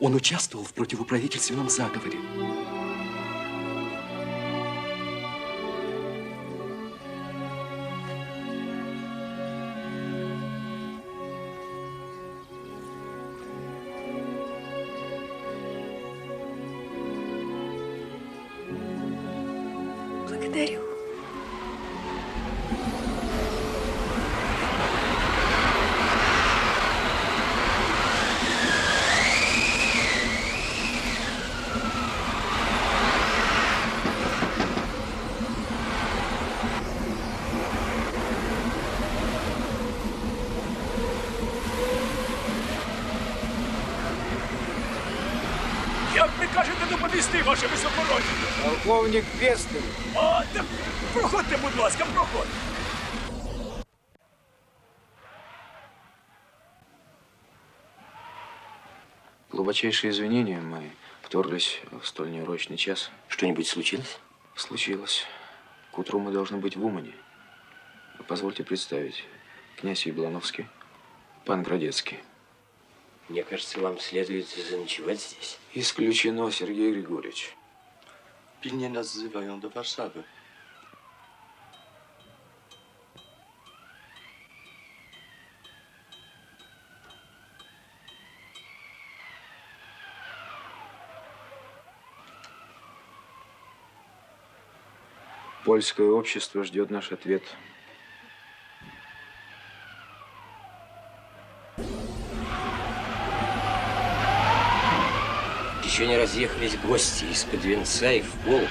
Он участвовал в противоправительственном заговоре. Благодарю. Як прикажете доповісти, ваше високородие? Полковник Пестель. О, так проходьте, будь ласка, проходьте. Глубочайшие извинения, мы вторглись в столь неурочный час. Что-нибудь случилось? Случилось. К утру мы должны быть в Умане. Позвольте представить. Князь Яблоновский, пан Градецкий. Мне кажется, вам следует заночевать здесь. Исключено, Сергей Григорьевич. Pilnie nas wzywają do Warszawy. Польское общество ждет наш ответ. Еще не разъехались гости из-под венца и в полк.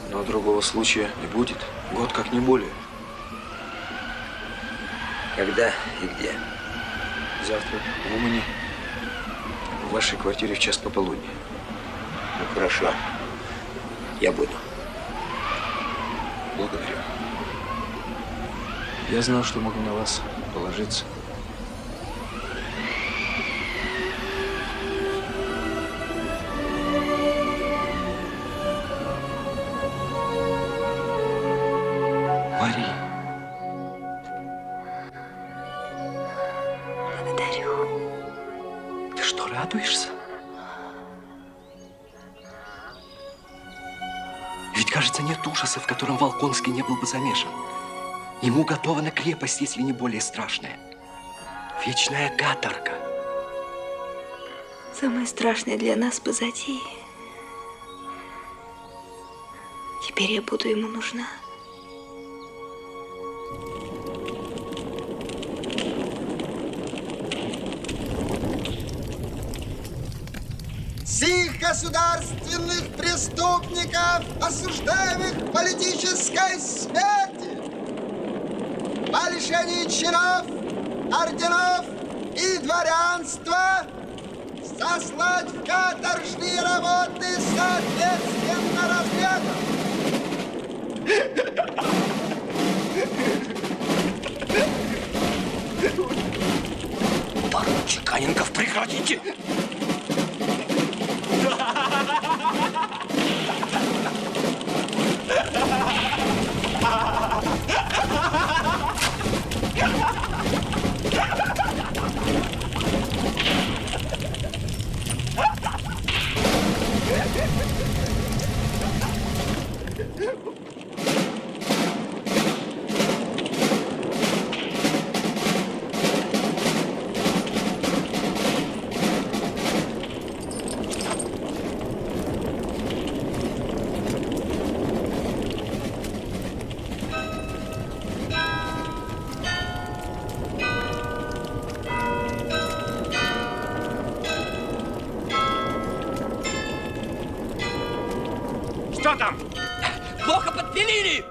Но другого случая не будет. Год как не более. Когда и где? Завтра в Умане. В вашей квартире в час пополудни. Ну, хорошо. Я буду. Благодарю. Я знал, что могу на вас положиться. Мария. Благодарю. Ты что, радуешься? Ведь, кажется, нет ужаса, в котором Волконский не был бы замешан. Ему готова на крепость, если не более страшная. Вечная каторга. Самое страшное для нас позади. Теперь я буду ему нужна. Сих государственных преступников, осуждаемых к политической смерти, по лишению чинов, орденов и дворянства, сослать в каторжные работы соответственно разрядам. Поручик Каненков, прекратите! Что там? Плохо подпилили!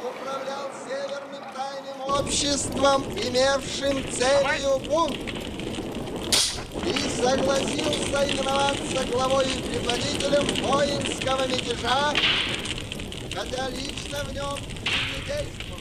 Управлял Северным тайным обществом, имевшим целью бунт, и согласился именоваться главой и предводителем воинского мятежа, хотя лично в нем не действовал.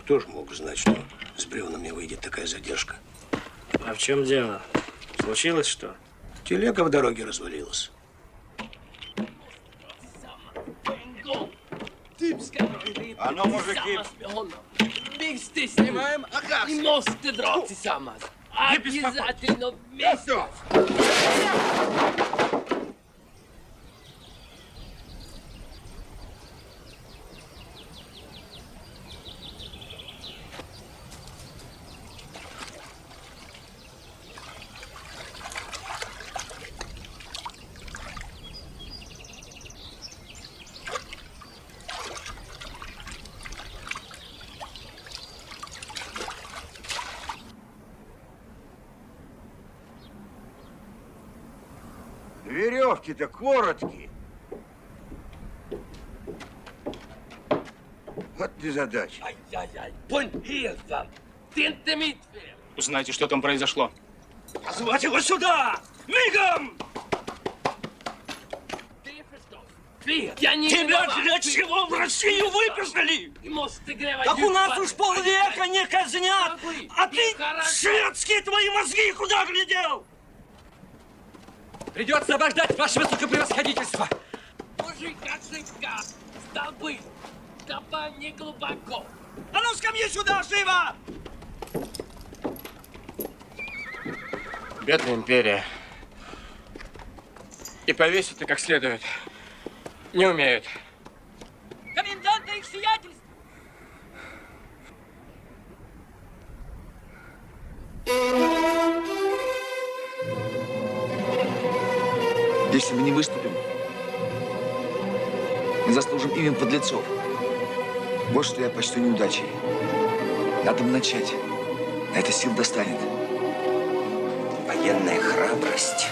Кто ж мог знать, что с бревнами выйдет такая задержка? А в чем дело? Случилось что? Телега в дороге развалилась. А ну, мужики! Вместе снимаем, и можете драться сама. Обязательно вместе. Веревки-то короткие. Вот незадача. Ай-яй-яй, понтирка, ты митвер. Узнайте, что там произошло. Позвать его сюда! Мигом! Я не Тебя виноват. для чего в Россию выписали? Так у нас уж полвека не казнят, А ты шведские твои мозги куда глядел? Придется обождать, ваше высокопревосходительство. Мужик, ошибка. Столбы. Копай не глубоко. А ну, скамьи сюда, живо! Бедная империя. И повесить-то как следует не умеют. Комендант их сиятельств. Если мы не выступим, мы заслужим имя подлецов. Вот что я почту неудачей. Надо начать. На это сил достанет. Военная храбрость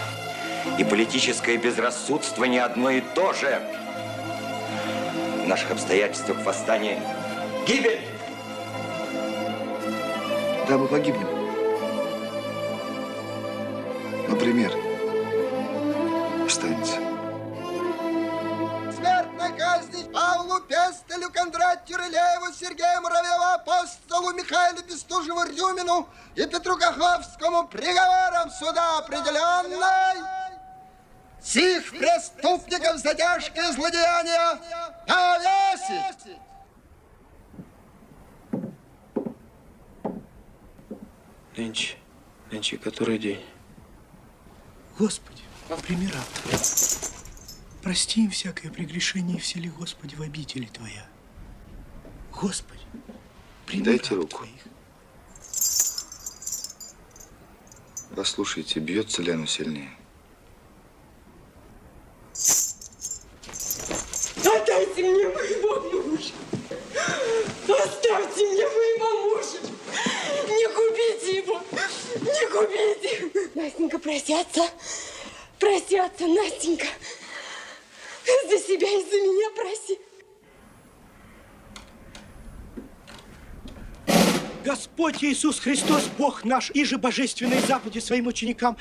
и политическое безрассудство не одно и то же. В наших обстоятельствах восстание – гибель. Да, мы погибнем. Например, останется. Смертной казни Павлу Пестелю, Кондратью Рылееву, Сергею Муравьеву, Апостолу Михаилу Бестужеву, Рюмину и Петру Каховскому приговором суда определенной сих преступников за тяжкие злодеяния повесить. Нынче который день? Господи, прими раб Твой. Прости им всякое прегрешение и всели, Господи, в обители Твоя. Господи, прими Дайте раб руку. Твоих. Послушайте, бьется ли оно сильнее? Отдайте мне моего мужа! Оставьте мне моего мужа! Не губите его! Не губите! Настенька, просятся! Просятся, Настенька! За себя и за меня проси! Господь Иисус Христос, Бог наш, и же божественной заповеди своим ученикам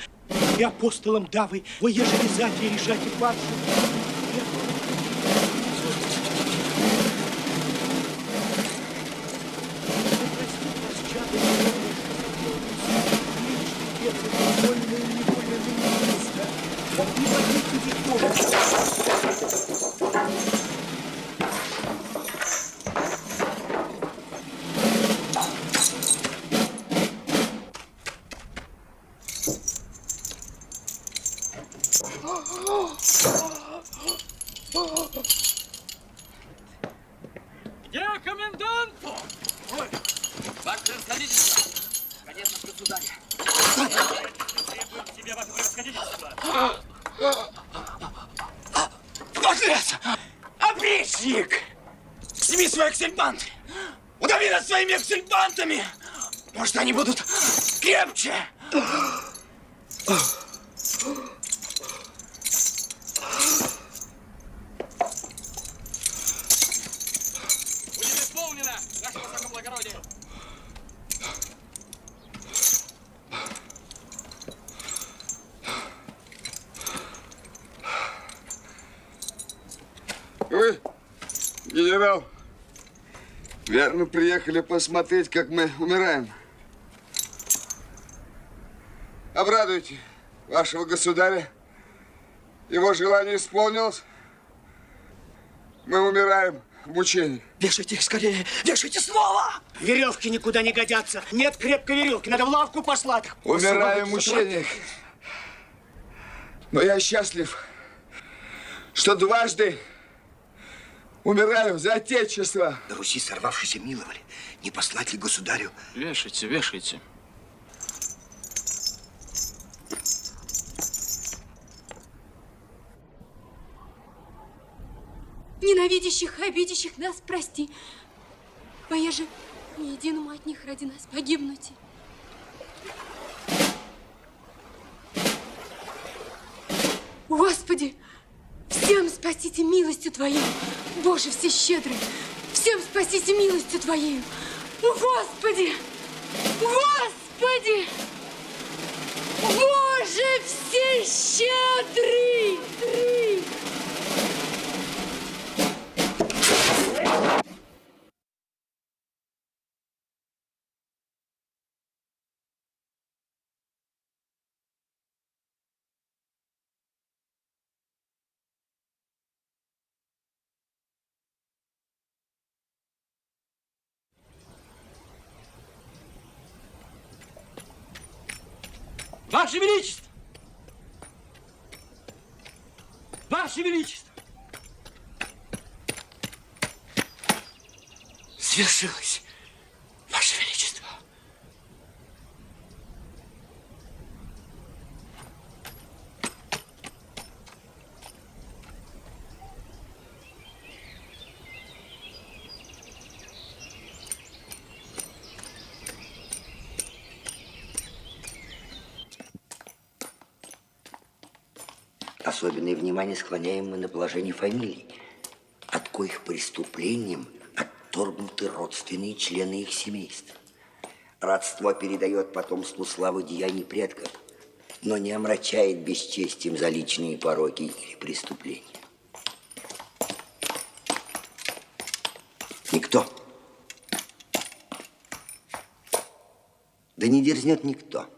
и апостолам давай, во еже вязать и решать и падшим. Где комендант? Ой, ваше превосходительство! Конечно, государя! Требуем тебе, ваше превосходительство! Подлец! Опричник! Сними свои аксельбанты! Удави над своими аксельбантами! Может, они будут крепче! Будет исполнено, ваше высокоблагородие! Вы, генерал, Верно, приехали посмотреть, как мы умираем. Обрадуйте вашего государя. Его желание исполнилось. Мы умираем в мучении. Вешайте их скорее! Вешайте снова! Веревки никуда не годятся. Нет крепкой веревки. Надо в лавку послать. Умираем в мучениях. Но я счастлив, что дважды умираю за Отечество. На Руси сорвавшиеся миловали. Не послать ли государю? Вешайте, вешайте. Ненавидящих и обидящих нас прости. Поеже не единому от них ради нас погибнуть. Господи, всем спасите милостью Твоей. Боже всещедрый, всем спасите милостью Твоей. Господи, Господи, Боже всещедрый. Ваше Величество! Ваше Величество! Свершилось, Ваше Величество. Особенное внимание склоняем мы на положение фамилий, от коих преступлением отторгнуты родственные члены их семейств. Родство передает потомству славу деяний предков, но не омрачает бесчестием за личные пороки или преступления. Никто, да не дерзнет никто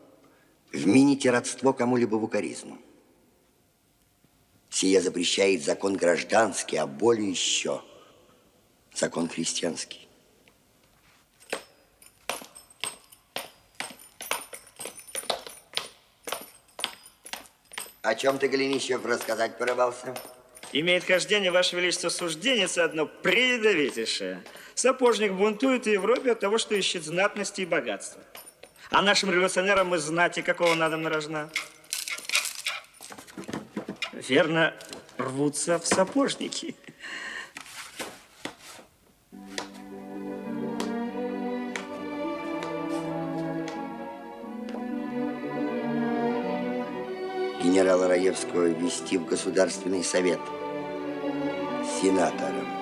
вмените родство кому-либо в укоризну. Сие запрещает закон гражданский, а более еще закон христианский. О чем ты, Голенищев, рассказать порывался? Имеет хождение, Ваше Величество, сужденец одно предавитейшее. Сапожник бунтует в Европе от того, что ищет знатности и богатства. А нашим революционерам мы знати, какого надо рожна. Верно, рвутся в сапожники. Генерала Раевского ввести в Государственный совет сенатором.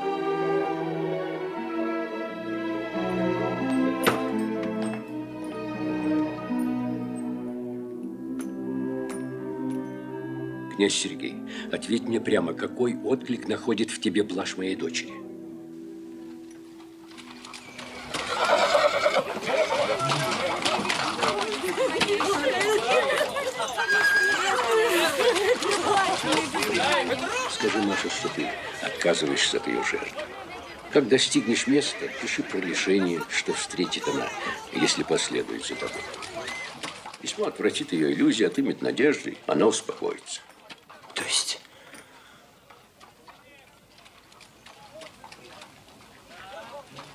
Князь Сергей, ответь мне прямо, какой отклик находит в тебе блажь моей дочери? Скажи, Маша, что ты отказываешься от ее жертвы. Как достигнешь места, пиши про лишение, что встретит она, если последует за тобой. Письмо отвратит ее иллюзии, отымет надежды, она успокоится.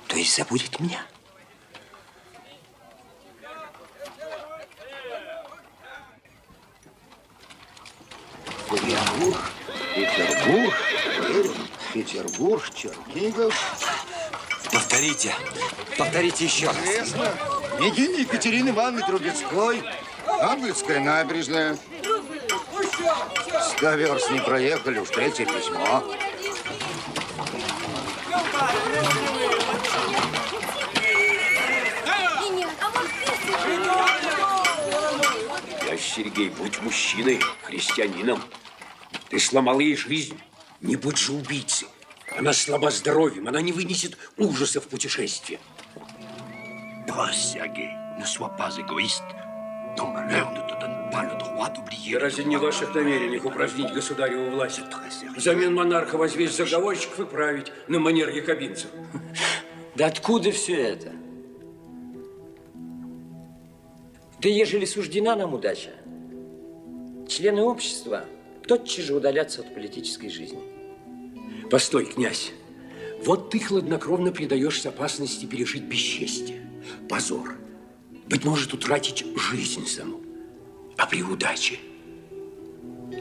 То есть забудет меня? Петербург, Чернигов. Повторите еще раз. Известно. Княгиня Екатерины Ивановны Трубецкой. Английская набережная. 100 верст не проехали, уж 3-е письмо. Князь Сергей, будь мужчиной, христианином. Ты сломал ей жизнь. Не будь же убийцей. Она слаба здоровьем, она не вынесет ужасов путешествия. Ne sois pas égoïste. Ton malheur ne te donne pas le droit d'oublier. Разве не в ваших намерениях упразднить государеву власть? Взамен монарха возвесть заговорщиков и править на манер якобинцев. Да откуда все это? Да ежели суждена нам удача, члены общества тотчас же удалятся от политической жизни. Постой, князь. Вот ты хладнокровно предаешься опасности пережить бесчестие, позор. Быть может, утратить жизнь саму. А при удаче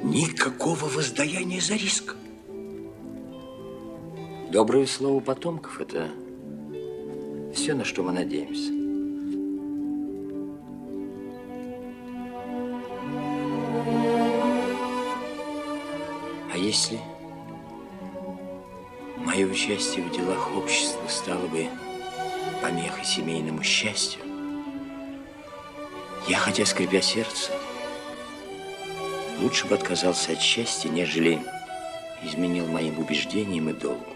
никакого воздаяния за риск. Доброе слово потомков – это все, на что мы надеемся. А если мое участие в делах общества стало бы помехой семейному счастью, я, хотя скрипя сердце, лучше бы отказался от счастья, нежели изменил моим убеждениям и долгу.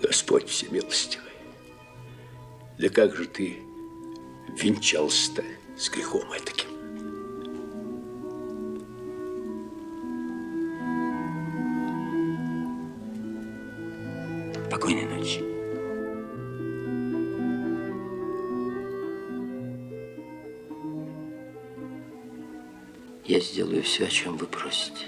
Господь всемилостивый, да как же ты венчался-то с грехом этаким? Спокойной ночи. Я сделаю все, о чем вы просите.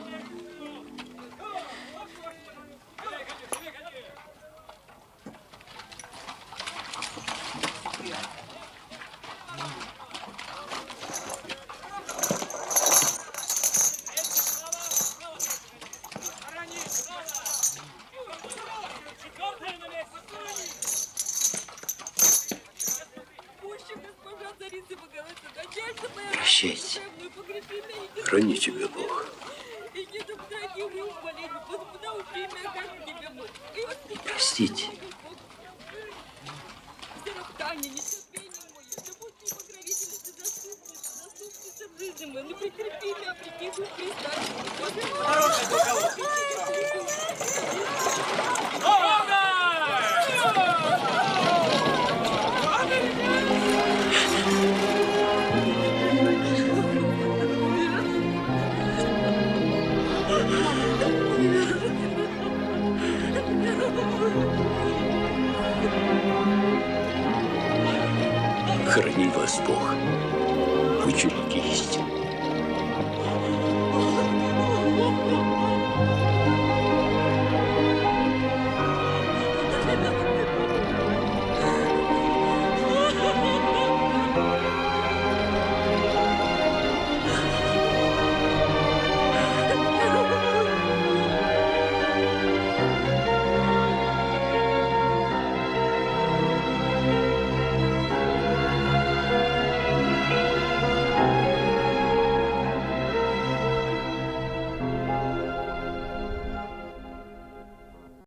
Прощайте. Храни тебя Бог. Простите. Храни вас Бог, ученики истины.